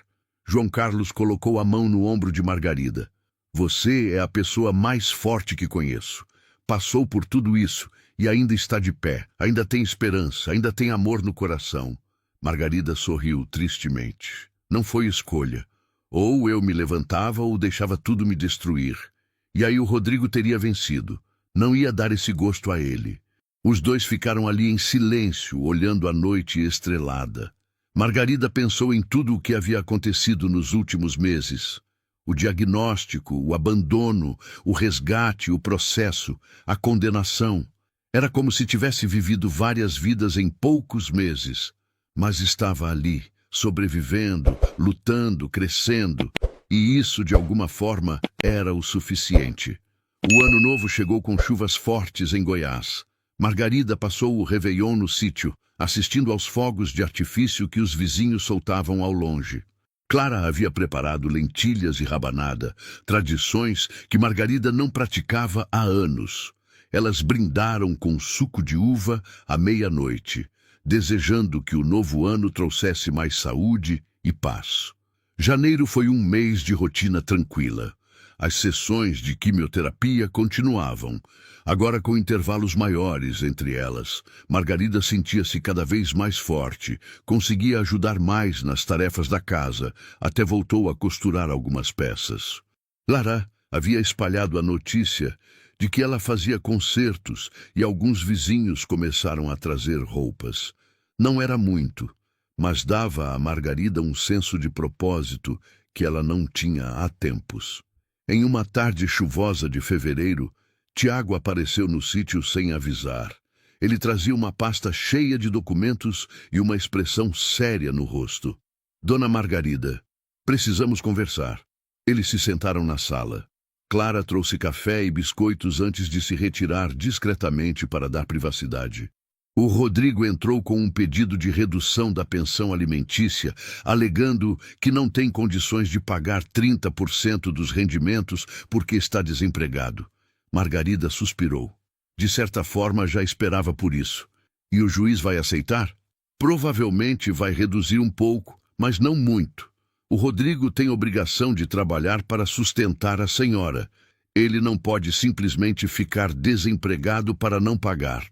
João Carlos colocou a mão no ombro de Margarida. Você é a pessoa mais forte que conheço. Passou por tudo isso e ainda está de pé, ainda tem esperança, ainda tem amor no coração. Margarida sorriu tristemente. Não foi escolha. Ou eu me levantava ou deixava tudo me destruir. E aí o Rodrigo teria vencido. Não ia dar esse gosto a ele. Os dois ficaram ali em silêncio, olhando a noite estrelada. Margarida pensou em tudo o que havia acontecido nos últimos meses. O diagnóstico, o abandono, o resgate, o processo, a condenação. Era como se tivesse vivido várias vidas em poucos meses. Mas estava ali, sobrevivendo, lutando, crescendo. E isso, de alguma forma, era o suficiente. O ano novo chegou com chuvas fortes em Goiás. Margarida passou o Réveillon no sítio, assistindo aos fogos de artifício que os vizinhos soltavam ao longe. Clara havia preparado lentilhas e rabanada, tradições que Margarida não praticava há anos. Elas brindaram com suco de uva à meia-noite, desejando que o novo ano trouxesse mais saúde e paz. Janeiro foi um mês de rotina tranquila. As sessões de quimioterapia continuavam, agora com intervalos maiores entre elas. Margarida sentia-se cada vez mais forte, conseguia ajudar mais nas tarefas da casa, até voltou a costurar algumas peças. Lara havia espalhado a notícia de que ela fazia concertos e alguns vizinhos começaram a trazer roupas. Não era muito, mas dava a Margarida um senso de propósito que ela não tinha há tempos. Em uma tarde chuvosa de fevereiro, Tiago apareceu no sítio sem avisar. Ele trazia uma pasta cheia de documentos e uma expressão séria no rosto. Dona Margarida, precisamos conversar. Eles se sentaram na sala. Clara trouxe café e biscoitos antes de se retirar discretamente para dar privacidade. O Rodrigo entrou com um pedido de redução da pensão alimentícia, alegando que não tem condições de pagar 30% dos rendimentos porque está desempregado. Margarida suspirou. De certa forma, já esperava por isso. E o juiz vai aceitar? Provavelmente vai reduzir um pouco, mas não muito. O Rodrigo tem obrigação de trabalhar para sustentar a senhora. Ele não pode simplesmente ficar desempregado para não pagar.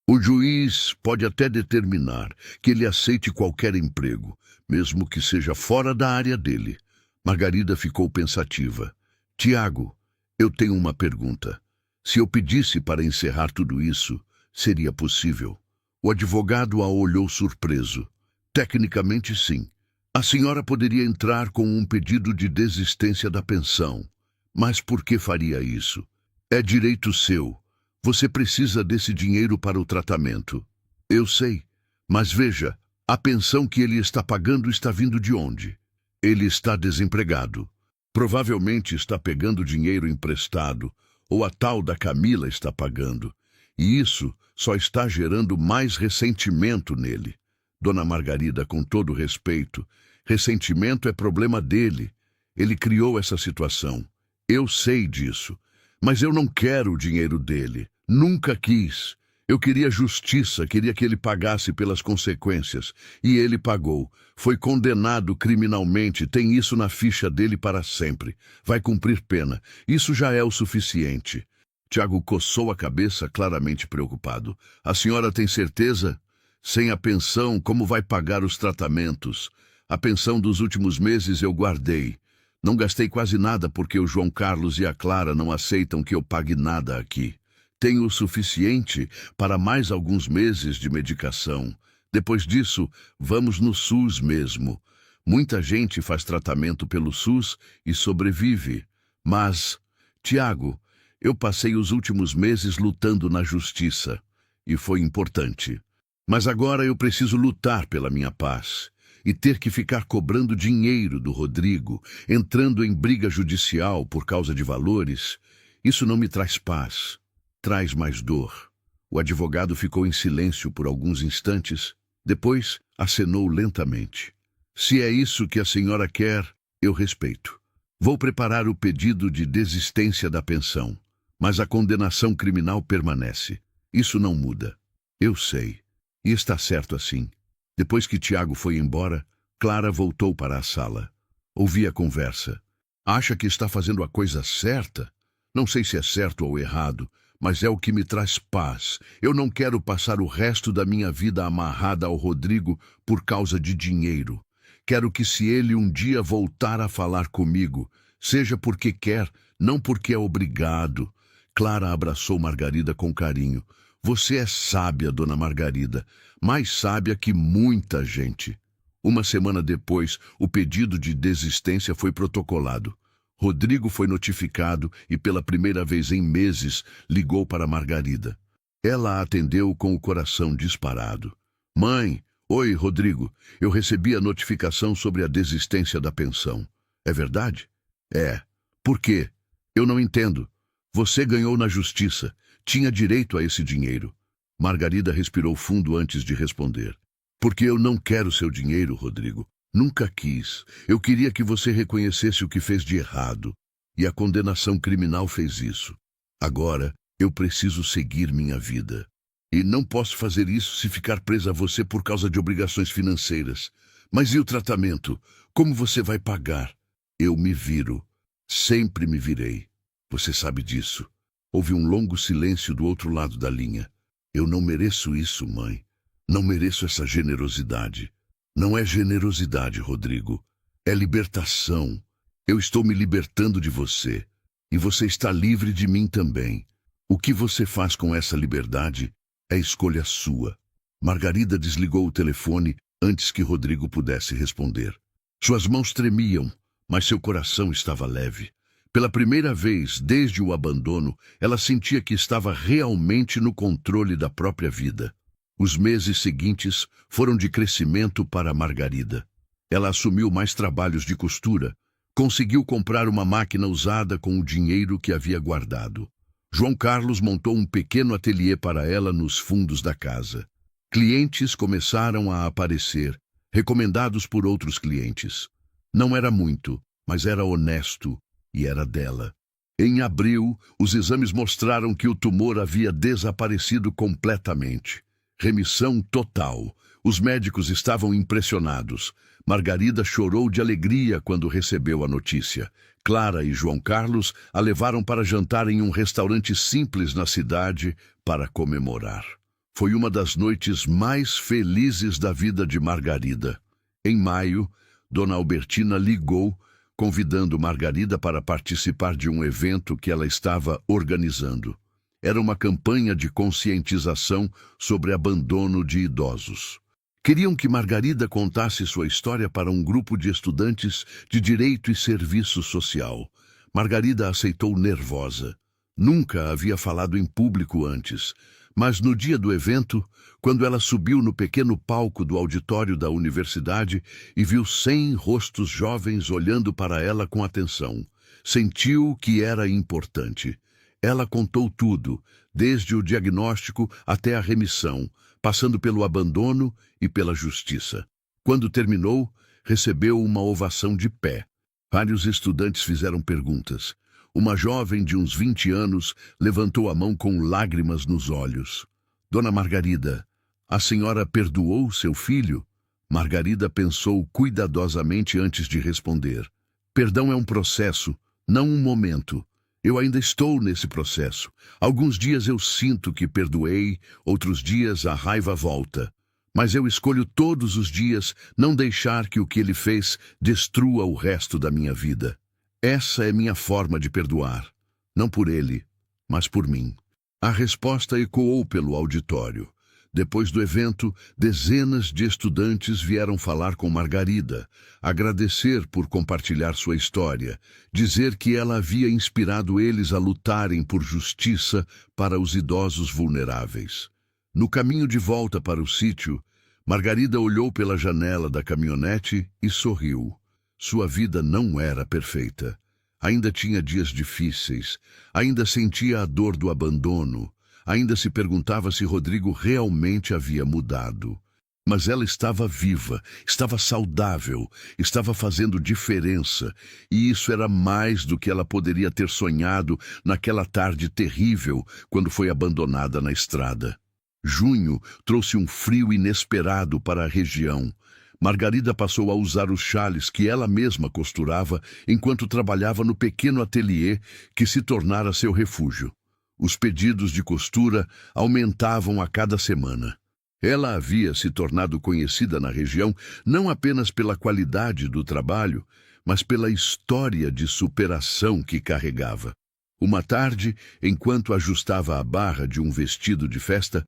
O juiz pode até determinar que ele aceite qualquer emprego, mesmo que seja fora da área dele. Margarida ficou pensativa. Tiago, eu tenho uma pergunta. Se eu pedisse para encerrar tudo isso, seria possível? O advogado a olhou surpreso. Tecnicamente, sim. A senhora poderia entrar com um pedido de desistência da pensão. Mas por que faria isso? É direito seu. Você precisa desse dinheiro para o tratamento. Eu sei, mas veja, a pensão que ele está pagando está vindo de onde? Ele está desempregado. Provavelmente está pegando dinheiro emprestado, ou a tal da Camila está pagando. E isso só está gerando mais ressentimento nele. Dona Margarida, com todo respeito, ressentimento é problema dele. Ele criou essa situação. Eu sei disso. Mas eu não quero o dinheiro dele. Nunca quis. Eu queria justiça, queria que ele pagasse pelas consequências. E ele pagou. Foi condenado criminalmente, tem isso na ficha dele para sempre. Vai cumprir pena. Isso já é o suficiente. Tiago coçou a cabeça, claramente preocupado. A senhora tem certeza? Sem a pensão, como vai pagar os tratamentos? A pensão dos últimos meses eu guardei. Não gastei quase nada porque o João Carlos e a Clara não aceitam que eu pague nada aqui. Tenho o suficiente para mais alguns meses de medicação. Depois disso, vamos no SUS mesmo. Muita gente faz tratamento pelo SUS e sobrevive. Mas, Tiago, eu passei os últimos meses lutando na justiça. E foi importante. Mas agora eu preciso lutar pela minha paz. E ter que ficar cobrando dinheiro do Rodrigo, entrando em briga judicial por causa de valores, isso não me traz paz. Traz mais dor. O advogado ficou em silêncio por alguns instantes, depois acenou lentamente. Se é isso que a senhora quer, eu respeito. Vou preparar o pedido de desistência da pensão, mas a condenação criminal permanece. Isso não muda. Eu sei. E está certo assim. Depois que Tiago foi embora, Clara voltou para a sala. Ouvi a conversa. Acha que está fazendo a coisa certa? Não sei se é certo ou errado, mas é o que me traz paz. Eu não quero passar o resto da minha vida amarrada ao Rodrigo por causa de dinheiro. Quero que, se ele um dia voltar a falar comigo, seja porque quer, não porque é obrigado. Clara abraçou Margarida com carinho. Você é sábia, dona Margarida, mais sábia que muita gente. Uma semana depois, o pedido de desistência foi protocolado. Rodrigo foi notificado e, pela primeira vez em meses, ligou para Margarida. Ela a atendeu com o coração disparado. Mãe, oi, Rodrigo. Eu recebi a notificação sobre a desistência da pensão. É verdade? É. Por quê? Eu não entendo. Você ganhou na justiça. Tinha direito a esse dinheiro. Margarida respirou fundo antes de responder. Porque eu não quero seu dinheiro, Rodrigo. Nunca quis. Eu queria que você reconhecesse o que fez de errado. E a condenação criminal fez isso. Agora, eu preciso seguir minha vida. E não posso fazer isso se ficar presa a você por causa de obrigações financeiras. Mas e o tratamento? Como você vai pagar? Eu me viro. Sempre me virei. Você sabe disso. Houve um longo silêncio do outro lado da linha. Eu não mereço isso, mãe. Não mereço essa generosidade. Não é generosidade, Rodrigo. É libertação. Eu estou me libertando de você. E você está livre de mim também. O que você faz com essa liberdade é escolha sua. Margarida desligou o telefone antes que Rodrigo pudesse responder. Suas mãos tremiam, mas seu coração estava leve. Pela primeira vez desde o abandono, ela sentia que estava realmente no controle da própria vida. Os meses seguintes foram de crescimento para Margarida. Ela assumiu mais trabalhos de costura, conseguiu comprar uma máquina usada com o dinheiro que havia guardado. João Carlos montou um pequeno ateliê para ela nos fundos da casa. Clientes começaram a aparecer, recomendados por outros clientes. Não era muito, mas era honesto e era dela. Em abril, os exames mostraram que o tumor havia desaparecido completamente. Remissão total. Os médicos estavam impressionados. Margarida chorou de alegria quando recebeu a notícia. Clara e João Carlos a levaram para jantar em um restaurante simples na cidade para comemorar. Foi uma das noites mais felizes da vida de Margarida. Em maio, Dona Albertina ligou, convidando Margarida para participar de um evento que ela estava organizando. Era uma campanha de conscientização sobre abandono de idosos. Queriam que Margarida contasse sua história para um grupo de estudantes de Direito e Serviço Social. Margarida aceitou nervosa. Nunca havia falado em público antes, mas no dia do evento, quando ela subiu no pequeno palco do auditório da universidade e viu 100 rostos jovens olhando para ela com atenção, sentiu que era importante. Ela contou tudo, desde o diagnóstico até a remissão, passando pelo abandono e pela justiça. Quando terminou, recebeu uma ovação de pé. Vários estudantes fizeram perguntas. Uma jovem de uns 20 anos levantou a mão com lágrimas nos olhos. Dona Margarida, a senhora perdoou seu filho? Margarida pensou cuidadosamente antes de responder. Perdão é um processo, não um momento. Eu ainda estou nesse processo. Alguns dias eu sinto que perdoei, outros dias a raiva volta. Mas eu escolho todos os dias não deixar que o que ele fez destrua o resto da minha vida. Essa é minha forma de perdoar. Não por ele, mas por mim. A resposta ecoou pelo auditório. Depois do evento, dezenas de estudantes vieram falar com Margarida, agradecer por compartilhar sua história, dizer que ela havia inspirado eles a lutarem por justiça para os idosos vulneráveis. No caminho de volta para o sítio, Margarida olhou pela janela da caminhonete e sorriu. Sua vida não era perfeita. Ainda tinha dias difíceis, ainda sentia a dor do abandono, ainda se perguntava se Rodrigo realmente havia mudado. Mas ela estava viva, estava saudável, estava fazendo diferença, e isso era mais do que ela poderia ter sonhado naquela tarde terrível quando foi abandonada na estrada. Junho trouxe um frio inesperado para a região. Margarida passou a usar os xales que ela mesma costurava enquanto trabalhava no pequeno ateliê que se tornara seu refúgio. Os pedidos de costura aumentavam a cada semana. Ela havia se tornado conhecida na região não apenas pela qualidade do trabalho, mas pela história de superação que carregava. Uma tarde, enquanto ajustava a barra de um vestido de festa,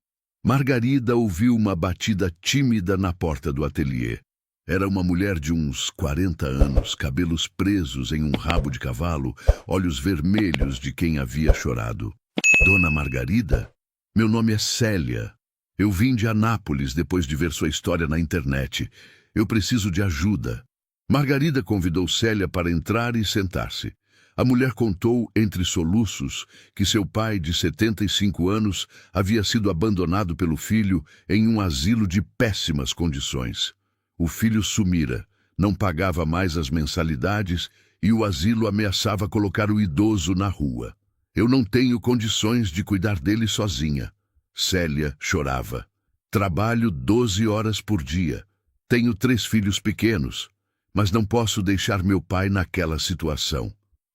Margarida ouviu uma batida tímida na porta do ateliê. Era uma mulher de uns 40 anos, cabelos presos em um rabo de cavalo, olhos vermelhos de quem havia chorado. Dona Margarida? Meu nome é Célia. Eu vim de Anápolis depois de ver sua história na internet. Eu preciso de ajuda. Margarida convidou Célia para entrar e sentar-se. A mulher contou, entre soluços, que seu pai, de 75 anos, havia sido abandonado pelo filho em um asilo de péssimas condições. O filho sumira, não pagava mais as mensalidades e o asilo ameaçava colocar o idoso na rua. Eu não tenho condições de cuidar dele sozinha. Célia chorava. Trabalho 12 horas por dia. Tenho 3 filhos pequenos, mas não posso deixar meu pai naquela situação.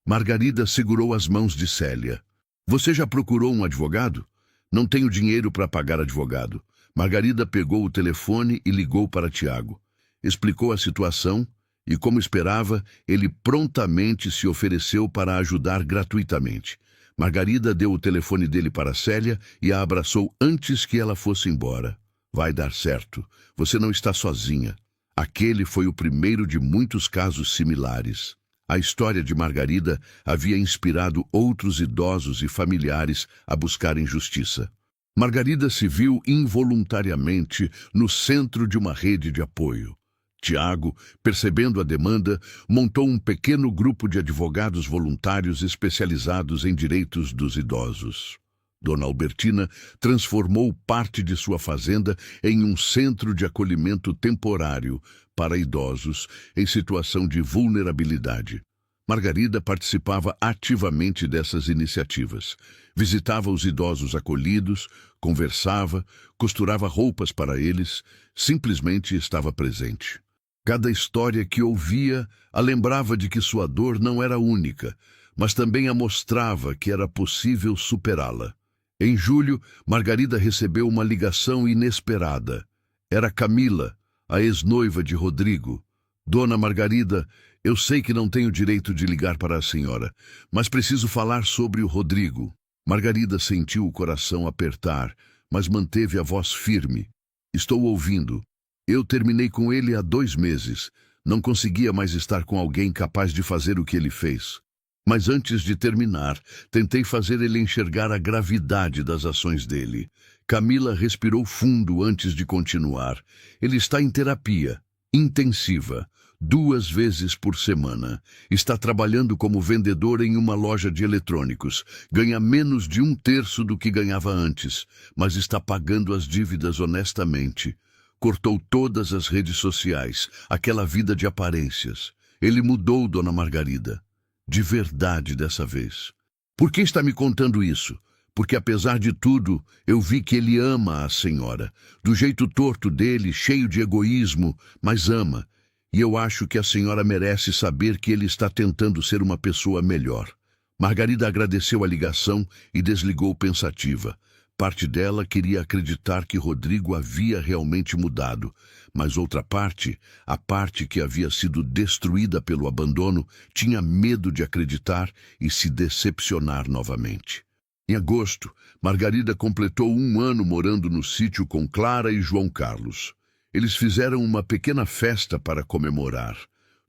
Margarida segurou as mãos de Célia. Você já procurou um advogado? Não tenho dinheiro para pagar advogado. Margarida pegou o telefone e ligou para Tiago. Explicou a situação e, como esperava, ele prontamente se ofereceu para ajudar gratuitamente. Margarida deu o telefone dele para Célia e a abraçou antes que ela fosse embora. Vai dar certo. Você não está sozinha. Aquele foi o primeiro de muitos casos similares. A história de Margarida havia inspirado outros idosos e familiares a buscarem justiça. Margarida se viu involuntariamente no centro de uma rede de apoio. Tiago, percebendo a demanda, montou um pequeno grupo de advogados voluntários especializados em direitos dos idosos. Dona Albertina transformou parte de sua fazenda em um centro de acolhimento temporário para idosos em situação de vulnerabilidade. Margarida participava ativamente dessas iniciativas. Visitava os idosos acolhidos, conversava, costurava roupas para eles, simplesmente estava presente. Cada história que ouvia a lembrava de que sua dor não era única, mas também a mostrava que era possível superá-la. Em julho, Margarida recebeu uma ligação inesperada. Era Camila, a ex-noiva de Rodrigo. Dona Margarida, eu sei que não tenho direito de ligar para a senhora, mas preciso falar sobre o Rodrigo. Margarida sentiu o coração apertar, mas manteve a voz firme. Estou ouvindo. Eu terminei com ele há 2 meses. Não conseguia mais estar com alguém capaz de fazer o que ele fez. Mas antes de terminar, tentei fazer ele enxergar a gravidade das ações dele. Camila respirou fundo antes de continuar. Ele está em terapia, intensiva, 2 vezes por semana. Está trabalhando como vendedor em uma loja de eletrônicos. Ganha menos de 1/3 do que ganhava antes, mas está pagando as dívidas honestamente. Cortou todas as redes sociais, aquela vida de aparências. Ele mudou, Dona Margarida. De verdade dessa vez. Por que está me contando isso? Porque apesar de tudo, eu vi que ele ama a senhora. Do jeito torto dele, cheio de egoísmo, mas ama. E eu acho que a senhora merece saber que ele está tentando ser uma pessoa melhor. Margarida agradeceu a ligação e desligou pensativa. Parte dela queria acreditar que Rodrigo havia realmente mudado, mas outra parte, a parte que havia sido destruída pelo abandono, tinha medo de acreditar e se decepcionar novamente. Em agosto, Margarida completou 1 ano morando no sítio com Clara e João Carlos. Eles fizeram uma pequena festa para comemorar.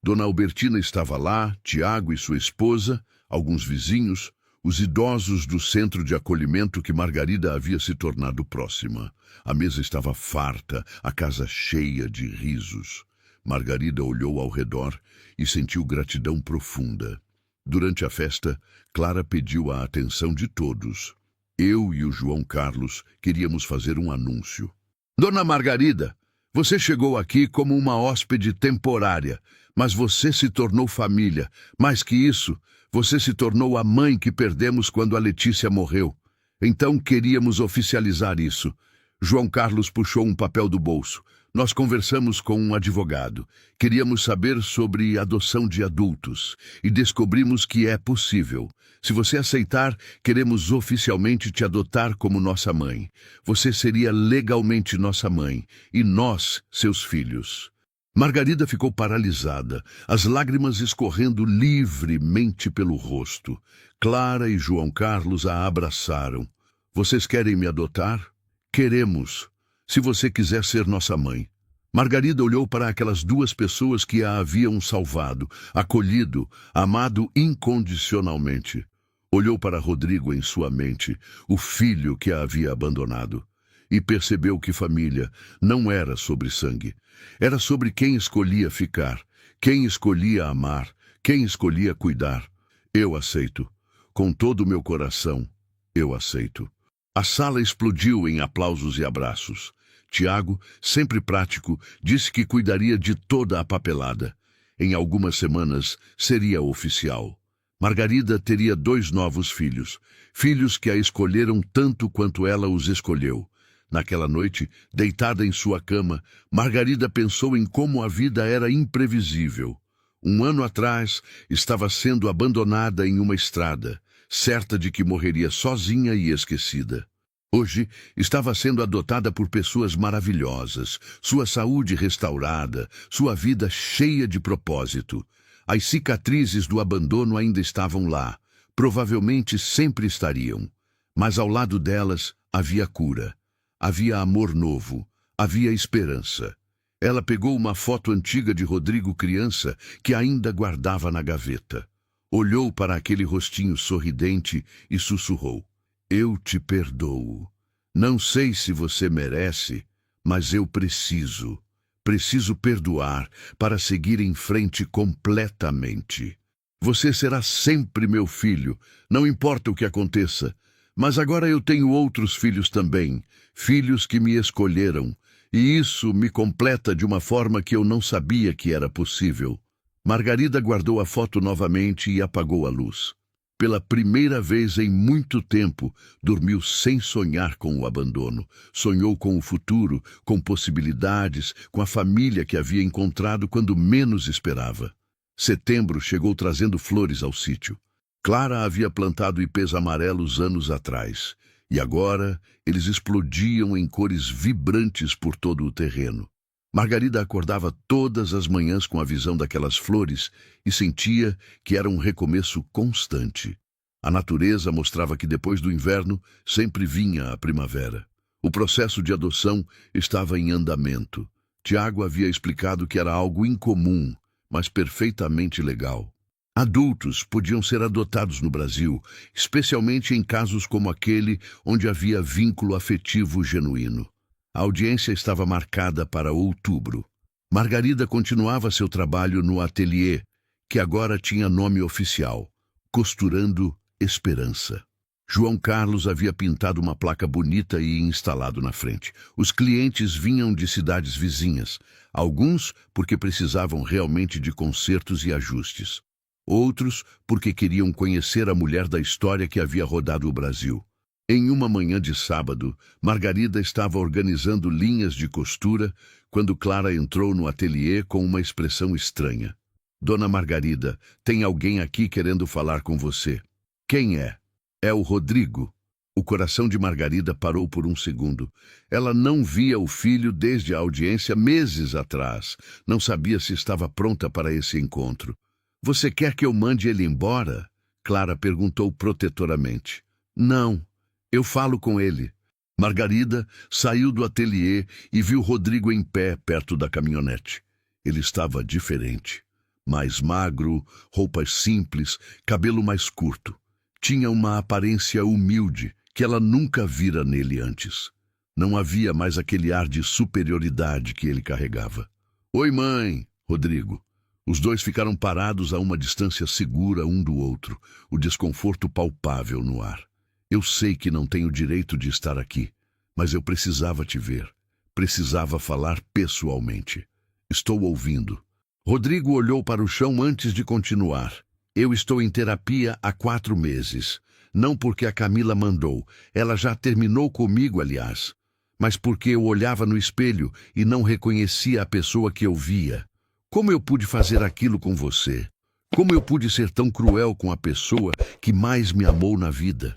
Dona Albertina estava lá, Tiago e sua esposa, alguns vizinhos, os idosos do centro de acolhimento que Margarida havia se tornado próxima. A mesa estava farta, a casa cheia de risos. Margarida olhou ao redor e sentiu gratidão profunda. Durante a festa, Clara pediu a atenção de todos. Eu e o João Carlos queríamos fazer um anúncio. Dona Margarida, você chegou aqui como uma hóspede temporária, mas você se tornou família. Mais que isso, você se tornou a mãe que perdemos quando a Letícia morreu. Então queríamos oficializar isso. João Carlos puxou um papel do bolso. Nós conversamos com um advogado. Queríamos saber sobre adoção de adultos e descobrimos que é possível. Se você aceitar, queremos oficialmente te adotar como nossa mãe. Você seria legalmente nossa mãe e nós, seus filhos. Margarida ficou paralisada, as lágrimas escorrendo livremente pelo rosto. Clara e João Carlos a abraçaram. Vocês querem me adotar? Queremos, se você quiser ser nossa mãe. Margarida olhou para aquelas duas pessoas que a haviam salvado, acolhido, amado incondicionalmente. Olhou para Rodrigo em sua mente, o filho que a havia abandonado, e percebeu que família não era sobre sangue. Era sobre quem escolhia ficar, quem escolhia amar, quem escolhia cuidar. Eu aceito. Com todo o meu coração, eu aceito. A sala explodiu em aplausos e abraços. Tiago, sempre prático, disse que cuidaria de toda a papelada. Em algumas semanas, seria oficial. Margarida teria 2 novos filhos, filhos que a escolheram tanto quanto ela os escolheu. Naquela noite, deitada em sua cama, Margarida pensou em como a vida era imprevisível. 1 ano atrás, estava sendo abandonada em uma estrada, certa de que morreria sozinha e esquecida. Hoje, estava sendo adotada por pessoas maravilhosas, sua saúde restaurada, sua vida cheia de propósito. As cicatrizes do abandono ainda estavam lá, provavelmente sempre estariam. Mas ao lado delas havia cura, havia amor novo, havia esperança. Ela pegou uma foto antiga de Rodrigo criança que ainda guardava na gaveta. Olhou para aquele rostinho sorridente e sussurrou: Eu te perdoo. Não sei se você merece, mas eu preciso. Preciso perdoar para seguir em frente completamente. Você será sempre meu filho, não importa o que aconteça. Mas agora eu tenho outros filhos também, filhos que me escolheram, e isso me completa de uma forma que eu não sabia que era possível. Margarida guardou a foto novamente e apagou a luz. Pela primeira vez em muito tempo, dormiu sem sonhar com o abandono. Sonhou com o futuro, com possibilidades, com a família que havia encontrado quando menos esperava. Setembro chegou trazendo flores ao sítio. Clara havia plantado ipês amarelos anos atrás, e agora eles explodiam em cores vibrantes por todo o terreno. Margarida acordava todas as manhãs com a visão daquelas flores e sentia que era um recomeço constante. A natureza mostrava que depois do inverno sempre vinha a primavera. O processo de adoção estava em andamento. Tiago havia explicado que era algo incomum, mas perfeitamente legal. Adultos podiam ser adotados no Brasil, especialmente em casos como aquele onde havia vínculo afetivo genuíno. A audiência estava marcada para outubro. Margarida continuava seu trabalho no ateliê, que agora tinha nome oficial, Costurando Esperança. João Carlos havia pintado uma placa bonita e instalado na frente. Os clientes vinham de cidades vizinhas, alguns porque precisavam realmente de consertos e ajustes. Outros porque queriam conhecer a mulher da história que havia rodado o Brasil. Em uma manhã de sábado, Margarida estava organizando linhas de costura quando Clara entrou no ateliê com uma expressão estranha. Dona Margarida, tem alguém aqui querendo falar com você. Quem é? É o Rodrigo. O coração de Margarida parou por um segundo. Ela não via o filho desde a audiência meses atrás. Não sabia se estava pronta para esse encontro. Você quer que eu mande ele embora? Clara perguntou protetoramente. Não. Eu falo com ele. Margarida saiu do ateliê e viu Rodrigo em pé perto da caminhonete. Ele estava diferente. Mais magro, roupas simples, cabelo mais curto. Tinha uma aparência humilde que ela nunca vira nele antes. Não havia mais aquele ar de superioridade que ele carregava. Oi, mãe, Rodrigo. Os dois ficaram parados a uma distância segura um do outro, o desconforto palpável no ar. Eu sei que não tenho direito de estar aqui, mas eu precisava te ver. Precisava falar pessoalmente. Estou ouvindo. Rodrigo olhou para o chão antes de continuar. Eu estou em terapia há 4 meses. Não porque a Camila mandou. Ela já terminou comigo, aliás. mas porque eu olhava no espelho e não reconhecia a pessoa que eu via. Como eu pude fazer aquilo com você? Como eu pude ser tão cruel com a pessoa que mais me amou na vida?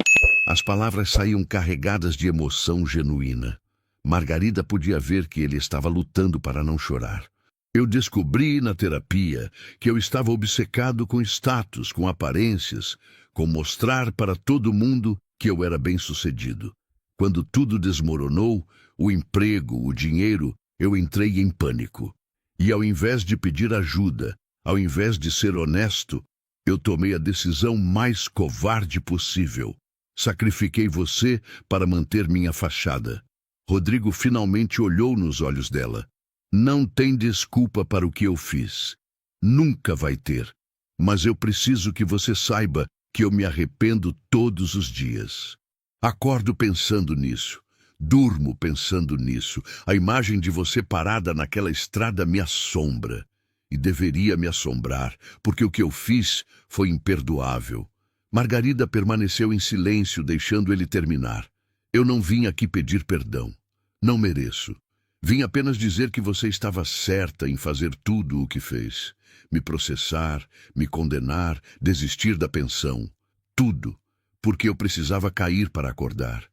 As palavras saíam carregadas de emoção genuína. Margarida podia ver que ele estava lutando para não chorar. Eu descobri na terapia que eu estava obcecado com status, com aparências, com mostrar para todo mundo que eu era bem-sucedido. Quando tudo desmoronou, o emprego, o dinheiro, eu entrei em pânico. E ao invés de pedir ajuda, ao invés de ser honesto, eu tomei a decisão mais covarde possível. Sacrifiquei você para manter minha fachada. Rodrigo finalmente olhou nos olhos dela. Não tem desculpa para o que eu fiz. Nunca vai ter. Mas eu preciso que você saiba que eu me arrependo todos os dias. Acordo pensando nisso. Durmo pensando nisso. A imagem de você parada naquela estrada me assombra. E deveria me assombrar, porque o que eu fiz foi imperdoável. Margarida permaneceu em silêncio, deixando ele terminar. Eu não vim aqui pedir perdão. Não mereço. Vim apenas dizer que você estava certa em fazer tudo o que fez. Me processar, me condenar, desistir da pensão. Tudo. Porque eu precisava cair para acordar.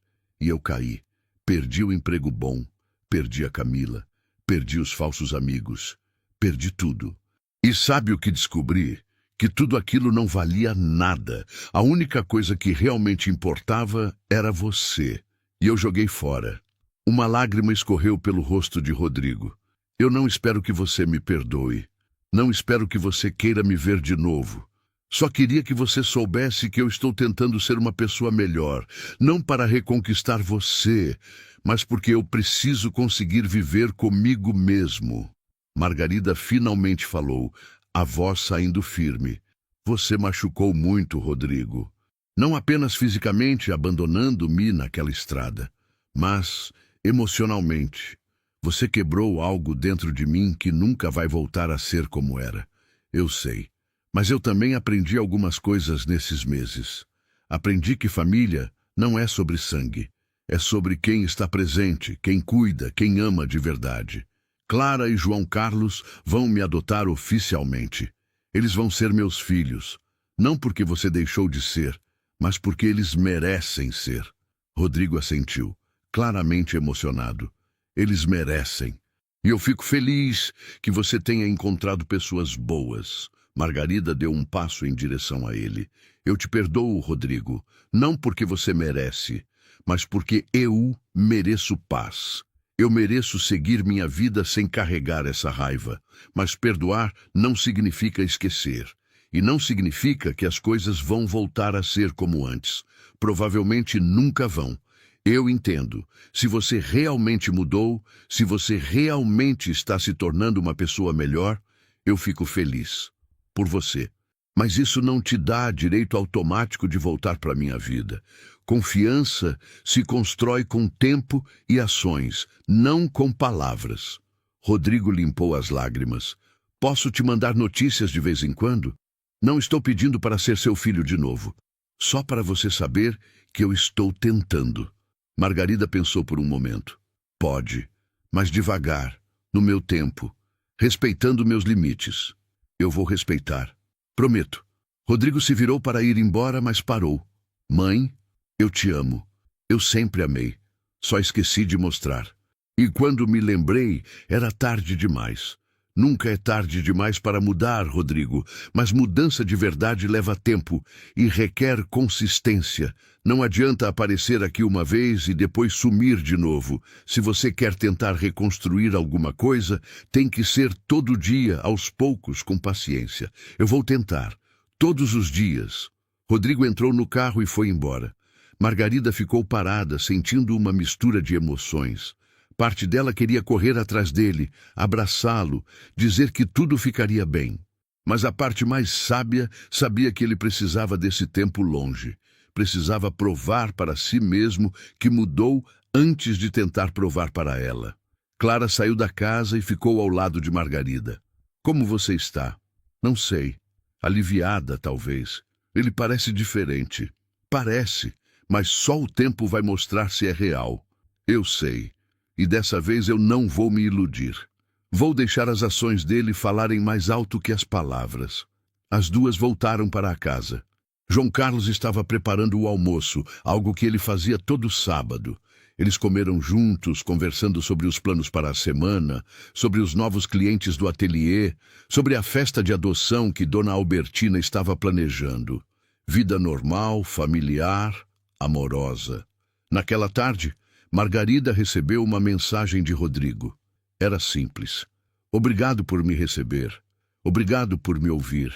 E eu caí. Perdi o emprego bom. Perdi a Camila. Perdi os falsos amigos. Perdi tudo. E sabe o que descobri? Que tudo aquilo não valia nada. A única coisa que realmente importava era você. E eu joguei fora. Uma lágrima escorreu pelo rosto de Rodrigo. Eu não espero que você me perdoe. Não espero que você queira me ver de novo. Só queria que você soubesse que eu estou tentando ser uma pessoa melhor. Não para reconquistar você, mas porque eu preciso conseguir viver comigo mesmo. Margarida finalmente falou, a voz saindo firme. Você machucou muito, Rodrigo. Não apenas fisicamente, abandonando-me naquela estrada, mas emocionalmente. Você quebrou algo dentro de mim que nunca vai voltar a ser como era. Eu sei. Mas eu também aprendi algumas coisas nesses meses. Aprendi que família não é sobre sangue. É sobre quem está presente, quem cuida, quem ama de verdade. Clara e João Carlos vão me adotar oficialmente. Eles vão ser meus filhos. Não porque você deixou de ser, mas porque eles merecem ser. Rodrigo assentiu, claramente emocionado. Eles merecem. E eu fico feliz que você tenha encontrado pessoas boas. Margarida deu um passo em direção a ele. Eu te perdoo, Rodrigo, não porque você merece, mas porque eu mereço paz. Eu mereço seguir minha vida sem carregar essa raiva. Mas perdoar não significa esquecer. E não significa que as coisas vão voltar a ser como antes. Provavelmente nunca vão. Eu entendo. Se você realmente mudou, se você realmente está se tornando uma pessoa melhor, eu fico feliz por você. Mas isso não te dá direito automático de voltar para a minha vida. Confiança se constrói com tempo e ações, não com palavras. Rodrigo limpou as lágrimas. Posso te mandar notícias de vez em quando? Não estou pedindo para ser seu filho de novo. Só para você saber que eu estou tentando. Margarida pensou por um momento. Pode, mas devagar, no meu tempo, respeitando meus limites. Eu vou respeitar. Prometo. Rodrigo se virou para ir embora, mas parou. Mãe, eu te amo. Eu sempre amei. Só esqueci de mostrar. E quando me lembrei, era tarde demais. Nunca é tarde demais para mudar, Rodrigo, mas mudança de verdade leva tempo e requer consistência. Não adianta aparecer aqui uma vez e depois sumir de novo. Se você quer tentar reconstruir alguma coisa, tem que ser todo dia, aos poucos, com paciência. Eu vou tentar, todos os dias. Rodrigo entrou no carro e foi embora. Margarida ficou parada, sentindo uma mistura de emoções. Parte dela queria correr atrás dele, abraçá-lo, dizer que tudo ficaria bem. Mas a parte mais sábia sabia que ele precisava desse tempo longe. Precisava provar para si mesmo que mudou antes de tentar provar para ela. Clara saiu da casa e ficou ao lado de Margarida. Como você está? Não sei. Aliviada, talvez. Ele parece diferente. Parece, mas só o tempo vai mostrar se é real. Eu sei. E dessa vez eu não vou me iludir. Vou deixar as ações dele falarem mais alto que as palavras. As duas voltaram para a casa. João Carlos estava preparando o almoço, algo que ele fazia todo sábado. Eles comeram juntos, conversando sobre os planos para a semana, sobre os novos clientes do ateliê, sobre a festa de adoção que Dona Albertina estava planejando. Vida normal, familiar, amorosa. Naquela tarde, Margarida recebeu uma mensagem de Rodrigo. Era simples. Obrigado por me receber. Obrigado por me ouvir.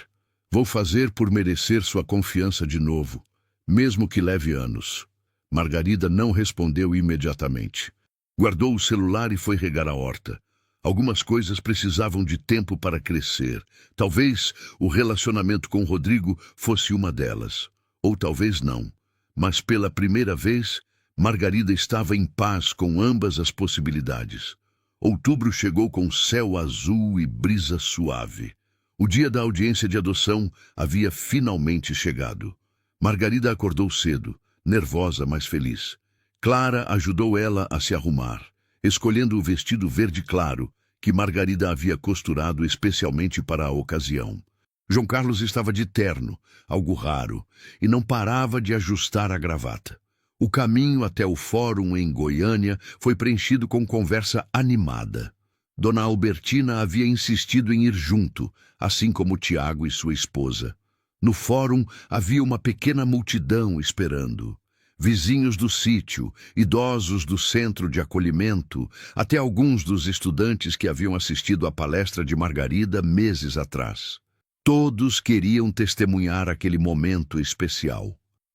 Vou fazer por merecer sua confiança de novo, mesmo que leve anos. Margarida não respondeu imediatamente. Guardou o celular e foi regar a horta. Algumas coisas precisavam de tempo para crescer. Talvez o relacionamento com Rodrigo fosse uma delas. Ou talvez não. Mas pela primeira vez, Margarida estava em paz com ambas as possibilidades. Outubro chegou com céu azul e brisa suave. O dia da audiência de adoção havia finalmente chegado. Margarida acordou cedo, nervosa, mas feliz. Clara ajudou ela a se arrumar, escolhendo o vestido verde claro que Margarida havia costurado especialmente para a ocasião. João Carlos estava de terno, algo raro, e não parava de ajustar a gravata. O caminho até o fórum em Goiânia foi preenchido com conversa animada. Dona Albertina havia insistido em ir junto, assim como Tiago e sua esposa. No fórum havia uma pequena multidão esperando. Vizinhos do sítio, idosos do centro de acolhimento, até alguns dos estudantes que haviam assistido à palestra de Margarida meses atrás. Todos queriam testemunhar aquele momento especial.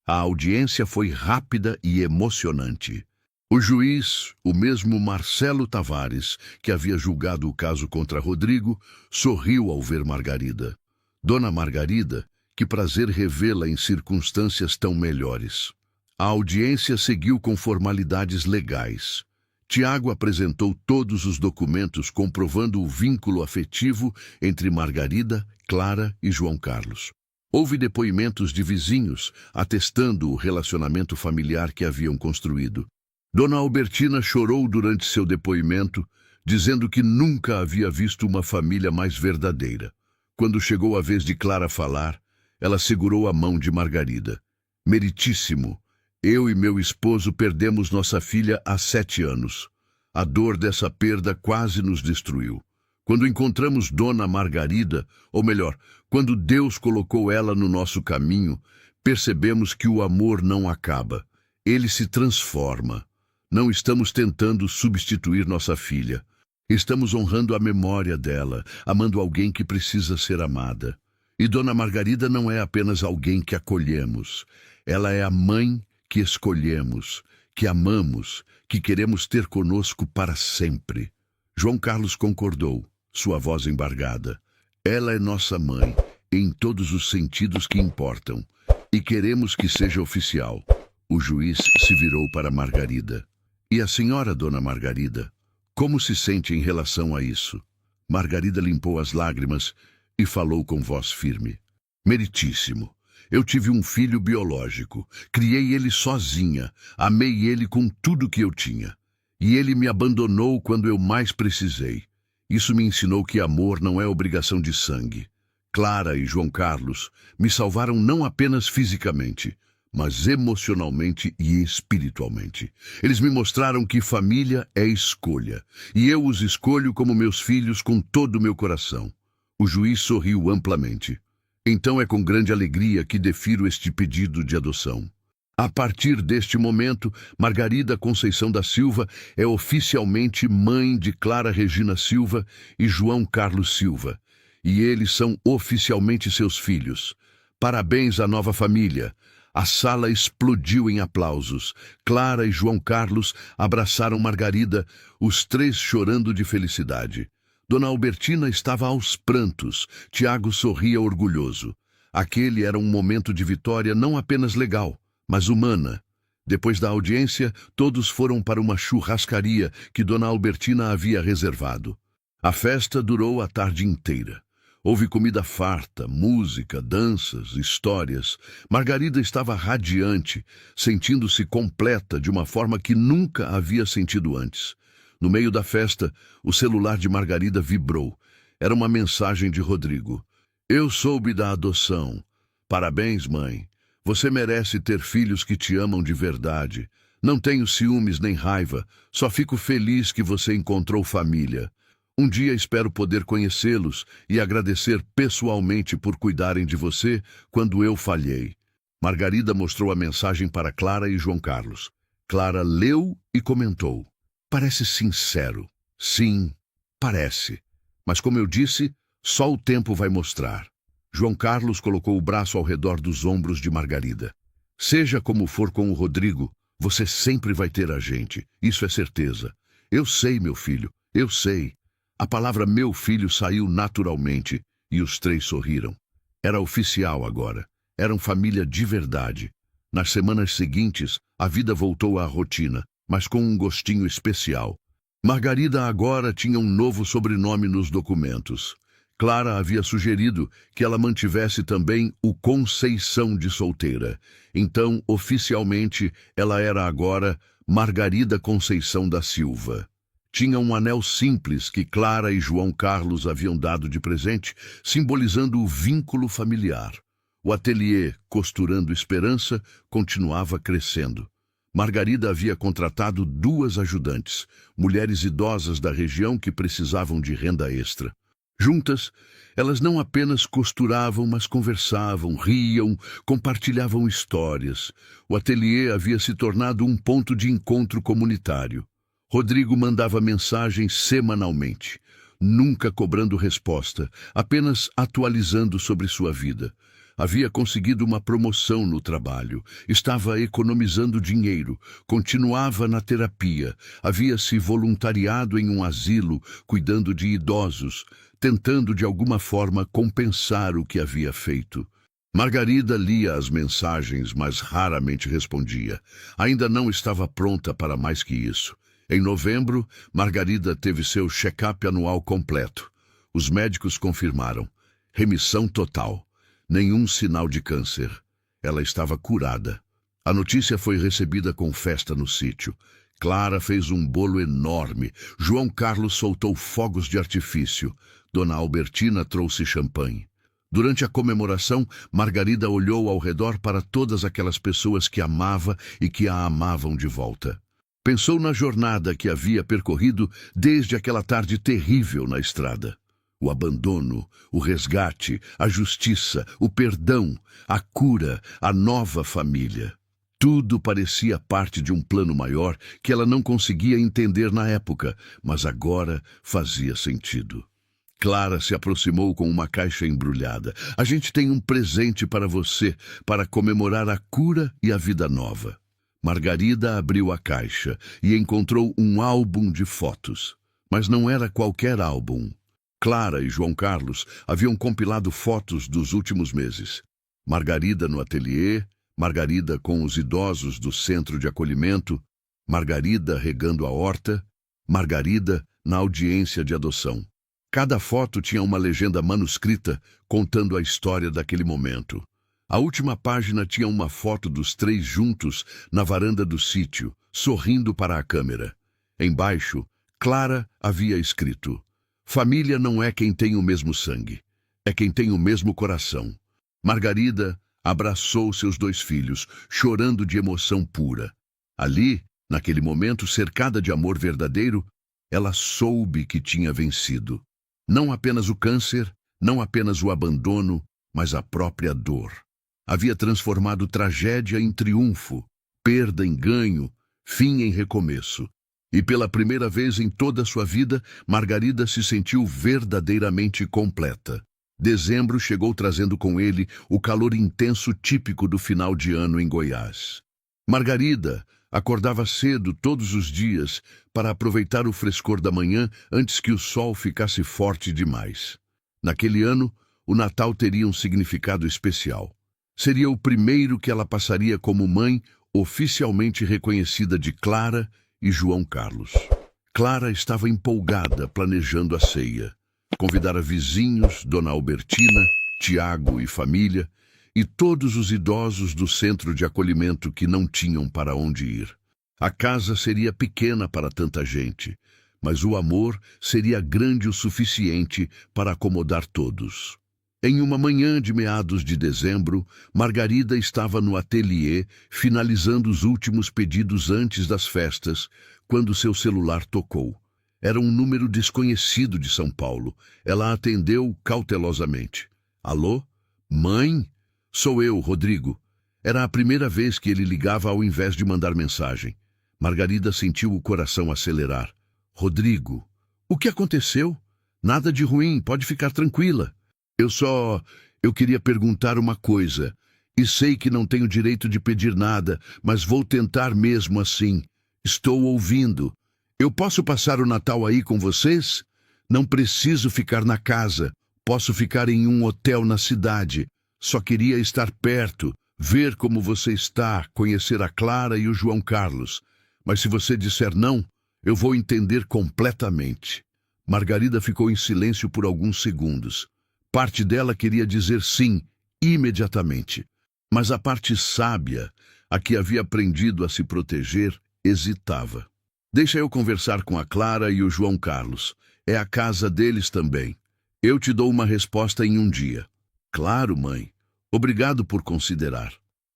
A audiência foi rápida e emocionante. O juiz, o mesmo Marcelo Tavares, que havia julgado o caso contra Rodrigo, sorriu ao ver Margarida. Dona Margarida, que prazer revê-la em circunstâncias tão melhores. A audiência seguiu com formalidades legais. Tiago apresentou todos os documentos comprovando o vínculo afetivo entre Margarida, Clara e João Carlos. Houve depoimentos de vizinhos atestando o relacionamento familiar que haviam construído. Dona Albertina chorou durante seu depoimento, dizendo que nunca havia visto uma família mais verdadeira. Quando chegou a vez de Clara falar, ela segurou a mão de Margarida. Meritíssimo, eu e meu esposo perdemos nossa filha há 7 anos. A dor dessa perda quase nos destruiu. Quando encontramos Dona Margarida, ou melhor, quando Deus colocou ela no nosso caminho, percebemos que o amor não acaba. Ele se transforma. Não estamos tentando substituir nossa filha. Estamos honrando a memória dela, amando alguém que precisa ser amada. E Dona Margarida não é apenas alguém que acolhemos. Ela é a mãe que escolhemos, que amamos, que queremos ter conosco para sempre. João Carlos concordou, sua voz embargada. Ela é nossa mãe, em todos os sentidos que importam, e queremos que seja oficial. O juiz se virou para Margarida. E a senhora, Dona Margarida, como se sente em relação a isso? Margarida limpou as lágrimas e falou com voz firme. Meritíssimo. Eu tive um filho biológico, criei ele sozinha, amei ele com tudo que eu tinha. E ele me abandonou quando eu mais precisei. Isso me ensinou que amor não é obrigação de sangue. Clara e João Carlos me salvaram não apenas fisicamente, mas emocionalmente e espiritualmente. Eles me mostraram que família é escolha, e eu os escolho como meus filhos com todo o meu coração. O juiz sorriu amplamente. Então é com grande alegria que defiro este pedido de adoção. A partir deste momento, Margarida Conceição da Silva é oficialmente mãe de Clara Regina Silva e João Carlos Silva, e eles são oficialmente seus filhos. Parabéns à nova família. A sala explodiu em aplausos. Clara e João Carlos abraçaram Margarida, os três chorando de felicidade. Dona Albertina estava aos prantos. Tiago sorria orgulhoso. Aquele era um momento de vitória não apenas legal, mas humana. Depois da audiência, todos foram para uma churrascaria que Dona Albertina havia reservado. A festa durou a tarde inteira. Houve comida farta, música, danças, histórias. Margarida estava radiante, sentindo-se completa de uma forma que nunca havia sentido antes. No meio da festa, o celular de Margarida vibrou. Era uma mensagem de Rodrigo. Eu soube da adoção. Parabéns, mãe. Você merece ter filhos que te amam de verdade. Não tenho ciúmes nem raiva, só fico feliz que você encontrou família. Um dia espero poder conhecê-los e agradecer pessoalmente por cuidarem de você quando eu falhei. Margarida mostrou a mensagem para Clara e João Carlos. Clara leu e comentou. Parece sincero. Sim, parece. Mas como eu disse, só o tempo vai mostrar. João Carlos colocou o braço ao redor dos ombros de Margarida. Seja como for com o Rodrigo, você sempre vai ter a gente, isso é certeza. Eu sei, meu filho, eu sei. A palavra meu filho saiu naturalmente e os três sorriram. Era oficial agora, eram família de verdade. Nas semanas seguintes, a vida voltou à rotina, mas com um gostinho especial. Margarida agora tinha um novo sobrenome nos documentos. Clara havia sugerido que ela mantivesse também o Conceição de solteira. Então, oficialmente, ela era agora Margarida Conceição da Silva. Tinha um anel simples que Clara e João Carlos haviam dado de presente, simbolizando o vínculo familiar. O ateliê Costurando Esperança continuava crescendo. Margarida havia contratado 2 ajudantes, mulheres idosas da região que precisavam de renda extra. Juntas, elas não apenas costuravam, mas conversavam, riam, compartilhavam histórias. O ateliê havia se tornado um ponto de encontro comunitário. Rodrigo mandava mensagens semanalmente, nunca cobrando resposta, apenas atualizando sobre sua vida. Havia conseguido uma promoção no trabalho, estava economizando dinheiro, continuava na terapia, havia se voluntariado em um asilo, cuidando de idosos, tentando de alguma forma compensar o que havia feito. Margarida lia as mensagens, mas raramente respondia. Ainda não estava pronta para mais que isso. Em novembro, Margarida teve seu check-up anual completo. Os médicos confirmaram. Remissão total. Nenhum sinal de câncer. Ela estava curada. A notícia foi recebida com festa no sítio. Clara fez um bolo enorme. João Carlos soltou fogos de artifício. Dona Albertina trouxe champanhe. Durante a comemoração, Margarida olhou ao redor para todas aquelas pessoas que amava e que a amavam de volta. Pensou na jornada que havia percorrido desde aquela tarde terrível na estrada. O abandono, o resgate, a justiça, o perdão, a cura, a nova família. Tudo parecia parte de um plano maior que ela não conseguia entender na época, mas agora fazia sentido. Clara se aproximou com uma caixa embrulhada. A gente tem um presente para você, para comemorar a cura e a vida nova. Margarida abriu a caixa e encontrou um álbum de fotos. Mas não era qualquer álbum. Clara e João Carlos haviam compilado fotos dos últimos meses. Margarida no ateliê, Margarida com os idosos do centro de acolhimento, Margarida regando a horta, Margarida na audiência de adoção. Cada foto tinha uma legenda manuscrita contando a história daquele momento. A última página tinha uma foto dos 3 juntos na varanda do sítio, sorrindo para a câmera. Embaixo, Clara havia escrito: família não é quem tem o mesmo sangue, é quem tem o mesmo coração. Margarida abraçou seus 2 filhos, chorando de emoção pura. Ali, naquele momento, cercada de amor verdadeiro, ela soube que tinha vencido. Não apenas o câncer, não apenas o abandono, mas a própria dor. Havia transformado tragédia em triunfo, perda em ganho, fim em recomeço. E pela primeira vez em toda a sua vida, Margarida se sentiu verdadeiramente completa. Dezembro chegou trazendo com ele o calor intenso típico do final de ano em Goiás. Margarida acordava cedo todos os dias para aproveitar o frescor da manhã antes que o sol ficasse forte demais. Naquele ano, o Natal teria um significado especial. Seria o primeiro que ela passaria como mãe oficialmente reconhecida de Clara e João Carlos. Clara estava empolgada planejando a ceia. Convidara vizinhos, Dona Albertina, Tiago e família, e todos os idosos do centro de acolhimento que não tinham para onde ir. A casa seria pequena para tanta gente. mas o amor seria grande o suficiente para acomodar todos. Em uma manhã de meados de dezembro, Margarida estava no ateliê, finalizando os últimos pedidos antes das festas, quando seu celular tocou. Era um número desconhecido de São Paulo. Ela atendeu cautelosamente. Alô? Mãe? Sou eu, Rodrigo. Era a primeira vez que ele ligava ao invés de mandar mensagem. Margarida sentiu o coração acelerar. Rodrigo, o que aconteceu? Nada de ruim, pode ficar tranquila. Eu queria perguntar uma coisa. E sei que não tenho direito de pedir nada, mas vou tentar mesmo assim. Estou ouvindo. Eu posso passar o Natal aí com vocês? Não preciso ficar na casa. Posso ficar em um hotel na cidade. Só queria estar perto, ver como você está, conhecer a Clara e o João Carlos. Mas se você disser não, eu vou entender completamente. Margarida ficou em silêncio por alguns segundos. Parte dela queria dizer sim, imediatamente. Mas a parte sábia, a que havia aprendido a se proteger, hesitava. Deixa eu conversar com a Clara e o João Carlos. É a casa deles também. Eu te dou uma resposta em um dia. Claro, mãe. Obrigado por considerar.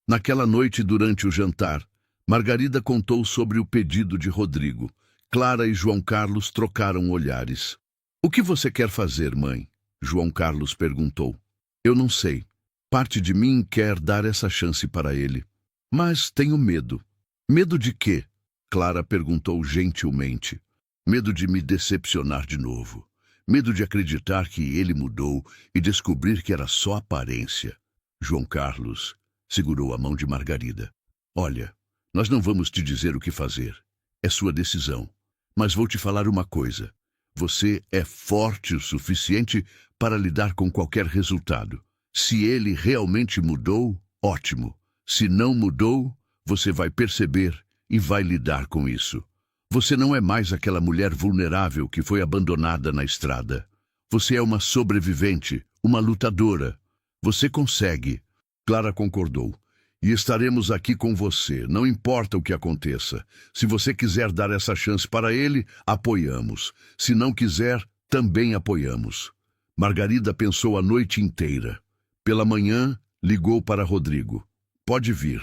Naquela noite, durante o jantar, Margarida contou sobre o pedido de Rodrigo. Clara e João Carlos trocaram olhares. O que você quer fazer, mãe? João Carlos perguntou. Eu não sei. Parte de mim quer dar essa chance para ele. Mas tenho medo. Medo de quê? Clara perguntou gentilmente. Medo de me decepcionar de novo. Medo de acreditar que ele mudou e descobrir que era só aparência. João Carlos segurou a mão de Margarida. Olha, nós não vamos te dizer o que fazer. É sua decisão. Mas vou te falar uma coisa. Você é forte o suficiente para lidar com qualquer resultado. Se ele realmente mudou, ótimo. Se não mudou, você vai perceber e vai lidar com isso. Você não é mais aquela mulher vulnerável que foi abandonada na estrada. Você é uma sobrevivente, uma lutadora. Você consegue. Clara concordou. E estaremos aqui com você, não importa o que aconteça. Se você quiser dar essa chance para ele, apoiamos. Se não quiser, também apoiamos. Margarida pensou a noite inteira. Pela manhã, ligou para Rodrigo. Pode vir,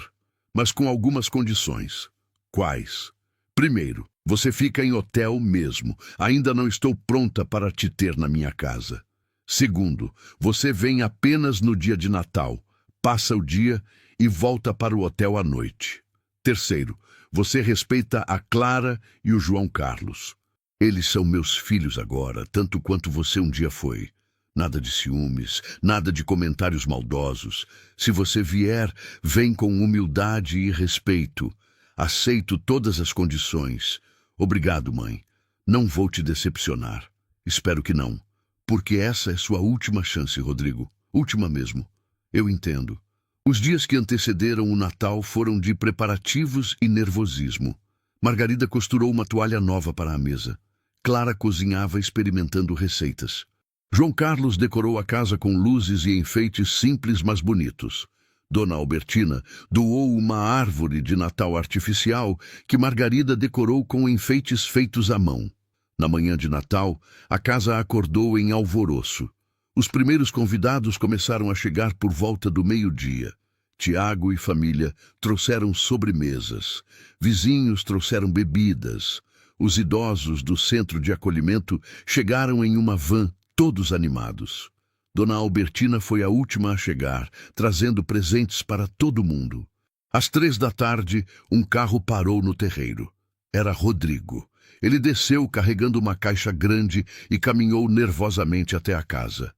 mas com algumas condições. Quais? Primeiro, você fica em hotel mesmo. Ainda não estou pronta para te ter na minha casa. Segundo, você vem apenas no dia de Natal, passa o dia e volta para o hotel à noite. Terceiro, você respeita a Clara e o João Carlos. Eles são meus filhos agora, tanto quanto você um dia foi. Nada de ciúmes, nada de comentários maldosos. Se você vier, vem com humildade e respeito. Aceito todas as condições. Obrigado, mãe. Não vou te decepcionar. Espero que não. Porque essa é sua última chance, Rodrigo. Última mesmo. Eu entendo. Os dias que antecederam o Natal foram de preparativos e nervosismo. Margarida costurou uma toalha nova para a mesa. Clara cozinhava experimentando receitas. João Carlos decorou a casa com luzes e enfeites simples, mas bonitos. Dona Albertina doou uma árvore de Natal artificial que Margarida decorou com enfeites feitos à mão. Na manhã de Natal, a casa acordou em alvoroço. Os primeiros convidados começaram a chegar por volta do meio-dia. Tiago e família trouxeram sobremesas. Vizinhos trouxeram bebidas. Os idosos do centro de acolhimento chegaram em uma van, todos animados. Dona Albertina foi a última a chegar, trazendo presentes para todo mundo. Às 3 da tarde, um carro parou no terreiro. Era Rodrigo. Ele desceu carregando uma caixa grande e caminhou nervosamente até a casa.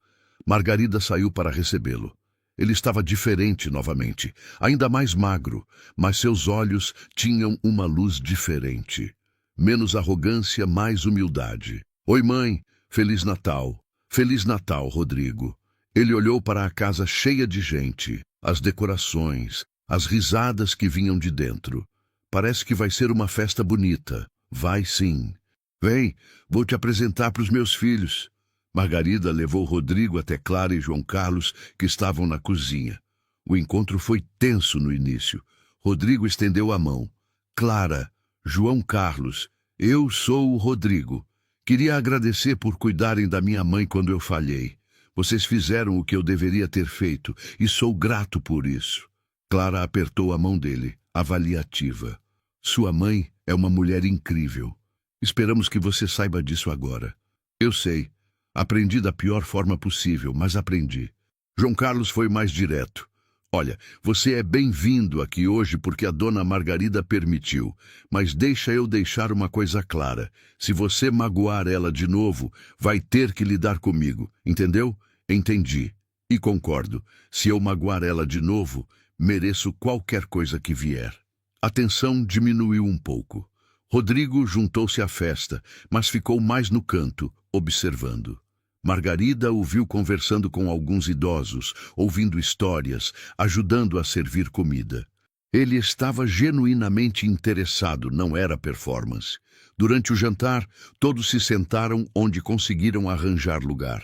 Margarida saiu para recebê-lo. Ele estava diferente novamente, ainda mais magro, mas seus olhos tinham uma luz diferente. Menos arrogância, mais humildade. Oi, mãe. Feliz Natal. Feliz Natal, Rodrigo. Ele olhou para a casa cheia de gente, as decorações, as risadas que vinham de dentro. Parece que vai ser uma festa bonita. Vai sim. Vem, vou te apresentar para os meus filhos. Margarida levou Rodrigo até Clara e João Carlos, que estavam na cozinha. O encontro foi tenso no início. Rodrigo estendeu a mão. Clara, João Carlos, eu sou o Rodrigo. Queria agradecer por cuidarem da minha mãe quando eu falhei. Vocês fizeram o que eu deveria ter feito e sou grato por isso. Clara apertou a mão dele, avaliativa. Sua mãe é uma mulher incrível. Esperamos que você saiba disso agora. Eu sei. Aprendi da pior forma possível, mas aprendi. João Carlos foi mais direto. Olha, você é bem-vindo aqui hoje porque a dona Margarida permitiu, mas deixa eu deixar uma coisa clara. Se você magoar ela de novo, vai ter que lidar comigo, entendeu? Entendi. E concordo. Se eu magoar ela de novo, mereço qualquer coisa que vier. A tensão diminuiu um pouco. Rodrigo juntou-se à festa, mas ficou mais no canto, observando. Margarida o viu conversando com alguns idosos, ouvindo histórias, ajudando a servir comida. Ele estava genuinamente interessado, não era performance. Durante o jantar, todos se sentaram onde conseguiram arranjar lugar.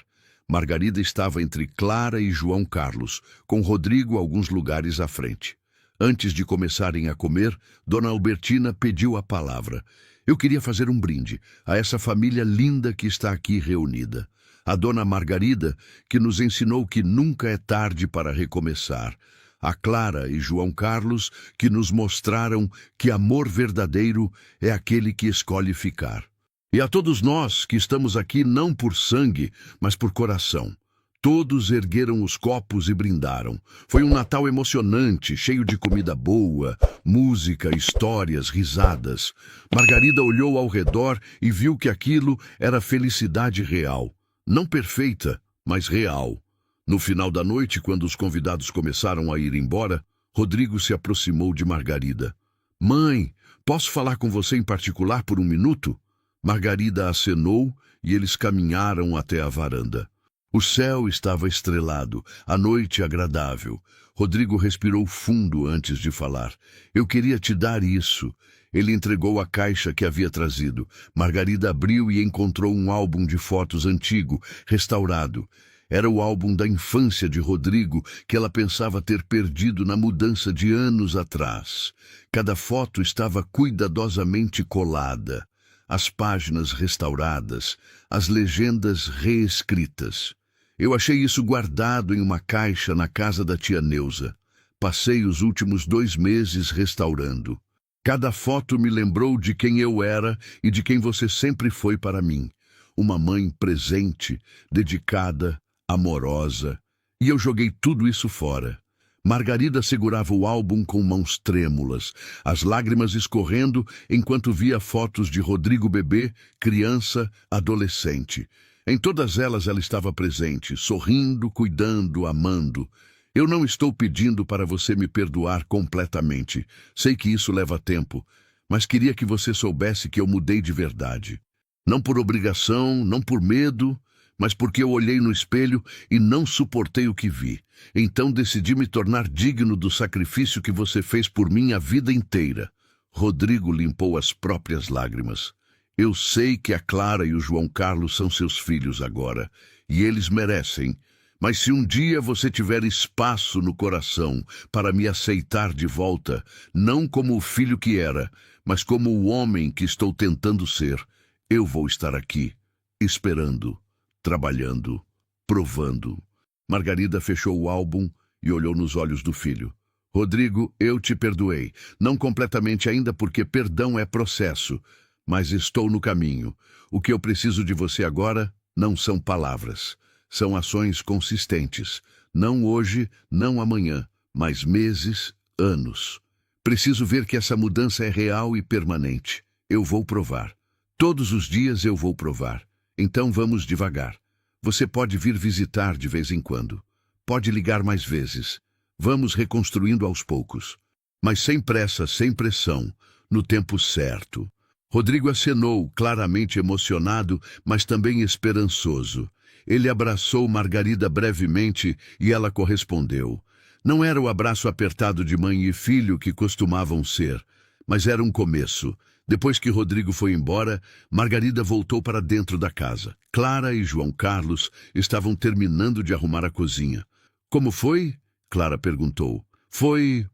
Margarida estava entre Clara e João Carlos, com Rodrigo alguns lugares à frente. Antes de começarem a comer, Dona Albertina pediu a palavra. Eu queria fazer um brinde a essa família linda que está aqui reunida. A Dona Margarida, que nos ensinou que nunca é tarde para recomeçar. A Clara e João Carlos, que nos mostraram que amor verdadeiro é aquele que escolhe ficar. E a todos nós que estamos aqui não por sangue, mas por coração. Todos ergueram os copos e brindaram. Foi um Natal emocionante, cheio de comida boa, música, histórias, risadas. Margarida olhou ao redor e viu que aquilo era felicidade real. Não perfeita, mas real. No final da noite, quando os convidados começaram a ir embora, Rodrigo se aproximou de Margarida. Mãe, posso falar com você em particular por um minuto? Margarida acenou e eles caminharam até a varanda. O céu estava estrelado, a noite agradável. Rodrigo respirou fundo antes de falar. Eu queria te dar isso. Ele entregou a caixa que havia trazido. Margarida abriu e encontrou um álbum de fotos antigo, restaurado. Era o álbum da infância de Rodrigo que ela pensava ter perdido na mudança de anos atrás. Cada foto estava cuidadosamente colada. As páginas restauradas, as legendas reescritas. Eu achei isso guardado em uma caixa na casa da tia Neuza. Passei os últimos 2 meses restaurando. Cada foto me lembrou de quem eu era e de quem você sempre foi para mim. Uma mãe presente, dedicada, amorosa. E eu joguei tudo isso fora. Margarida segurava o álbum com mãos trêmulas, as lágrimas escorrendo enquanto via fotos de Rodrigo bebê, criança, adolescente. Em todas elas ela estava presente, sorrindo, cuidando, amando. Eu não estou pedindo para você me perdoar completamente. Sei que isso leva tempo, mas queria que você soubesse que eu mudei de verdade. Não por obrigação, não por medo, mas porque eu olhei no espelho e não suportei o que vi. Então decidi me tornar digno do sacrifício que você fez por mim a vida inteira. Rodrigo limpou as próprias lágrimas. Eu sei que a Clara e o João Carlos são seus filhos agora, e eles merecem. Mas se um dia você tiver espaço no coração para me aceitar de volta, não como o filho que era, mas como o homem que estou tentando ser, eu vou estar aqui, esperando, trabalhando, provando. Margarida fechou o álbum e olhou nos olhos do filho. Rodrigo, eu te perdoei. Não completamente ainda porque perdão é processo, mas estou no caminho. O que eu preciso de você agora não são palavras. São ações consistentes. Não hoje, não amanhã, mas meses, anos. Preciso ver que essa mudança é real e permanente. Eu vou provar. Todos os dias eu vou provar. Então vamos devagar. Você pode vir visitar de vez em quando. Pode ligar mais vezes. Vamos reconstruindo aos poucos. Mas sem pressa, sem pressão, no tempo certo. Rodrigo acenou, claramente emocionado, mas também esperançoso. Ele abraçou Margarida brevemente e ela correspondeu. Não era o abraço apertado de mãe e filho que costumavam ser, mas era um começo. Depois que Rodrigo foi embora, Margarida voltou para dentro da casa. Clara e João Carlos estavam terminando de arrumar a cozinha. Como foi? Clara perguntou. Foi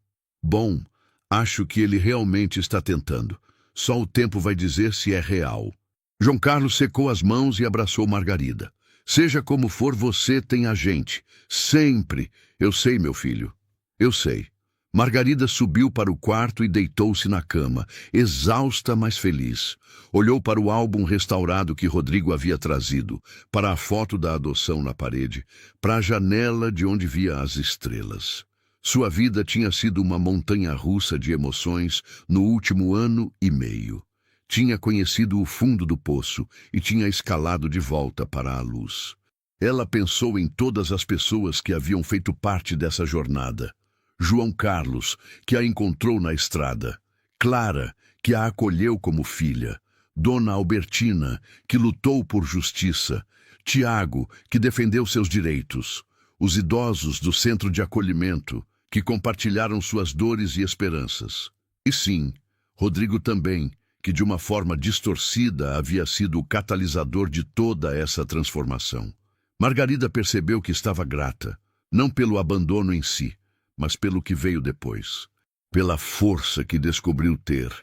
bom. Acho que ele realmente está tentando. Só o tempo vai dizer se é real. João Carlos secou as mãos e abraçou Margarida. Seja como for, você tem a gente. Sempre. Eu sei, meu filho. Eu sei. Margarida subiu para o quarto e deitou-se na cama, exausta, mas feliz. Olhou para o álbum restaurado que Rodrigo havia trazido, para a foto da adoção na parede, para a janela de onde via as estrelas. Sua vida tinha sido uma montanha-russa de emoções no último ano e meio. Tinha conhecido o fundo do poço e tinha escalado de volta para a luz. Ela pensou em todas as pessoas que haviam feito parte dessa jornada. João Carlos, que a encontrou na estrada. Clara, que a acolheu como filha. Dona Albertina, que lutou por justiça. Tiago, que defendeu seus direitos. Os idosos do centro de acolhimento, que compartilharam suas dores e esperanças. E sim, Rodrigo também, que de uma forma distorcida havia sido o catalisador de toda essa transformação. Margarida percebeu que estava grata, não pelo abandono em si, mas pelo que veio depois. Pela força que descobriu ter,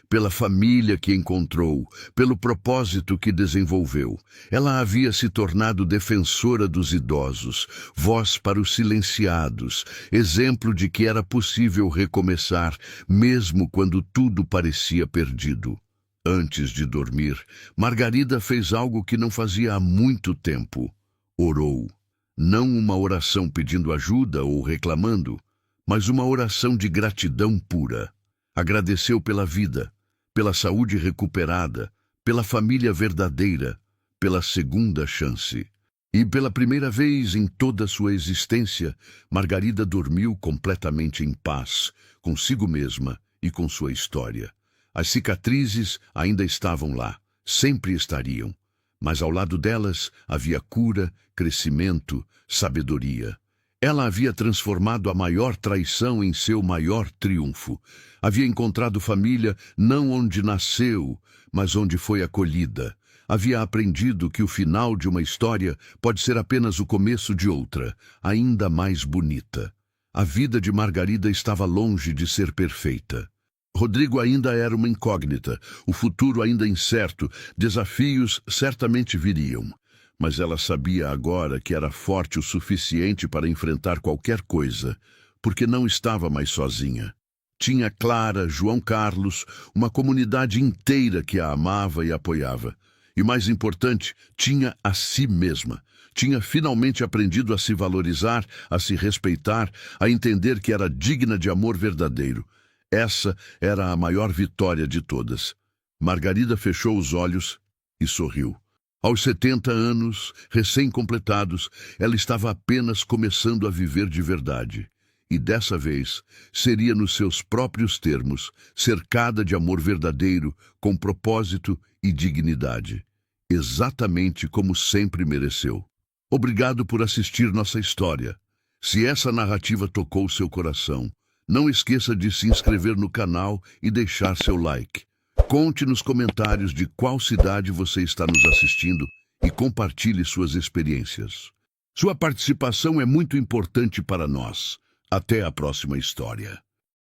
pela família que encontrou, pelo propósito que desenvolveu. Ela havia se tornado defensora dos idosos, voz para os silenciados, exemplo de que era possível recomeçar, mesmo quando tudo parecia perdido. Antes de dormir, Margarida fez algo que não fazia há muito tempo. Orou. Não uma oração pedindo ajuda ou reclamando, mas uma oração de gratidão pura. Agradeceu pela vida, pela saúde recuperada, pela família verdadeira, pela segunda chance. E pela primeira vez em toda sua existência, Margarida dormiu completamente em paz, consigo mesma e com sua história. As cicatrizes ainda estavam lá, sempre estariam, mas ao lado delas havia cura, crescimento, sabedoria. Ela havia transformado a maior traição em seu maior triunfo. Havia encontrado família não onde nasceu, mas onde foi acolhida. Havia aprendido que o final de uma história pode ser apenas o começo de outra, ainda mais bonita. A vida de Margarida estava longe de ser perfeita. Rodrigo ainda era uma incógnita, o futuro ainda incerto, desafios certamente viriam. Mas ela sabia agora que era forte o suficiente para enfrentar qualquer coisa, porque não estava mais sozinha. Tinha Clara, João Carlos, uma comunidade inteira que a amava e apoiava. E mais importante, tinha a si mesma. Tinha finalmente aprendido a se valorizar, a se respeitar, a entender que era digna de amor verdadeiro. Essa era a maior vitória de todas. Margarida fechou os olhos e sorriu. Aos 70 anos, recém-completados, ela estava apenas começando a viver de verdade. E dessa vez, seria nos seus próprios termos, cercada de amor verdadeiro, com propósito e dignidade. Exatamente como sempre mereceu. Obrigado por assistir nossa história. Se essa narrativa tocou seu coração, não esqueça de se inscrever no canal e deixar seu like. Conte nos comentários de qual cidade você está nos assistindo e compartilhe suas experiências. Sua participação é muito importante para nós. Até a próxima história.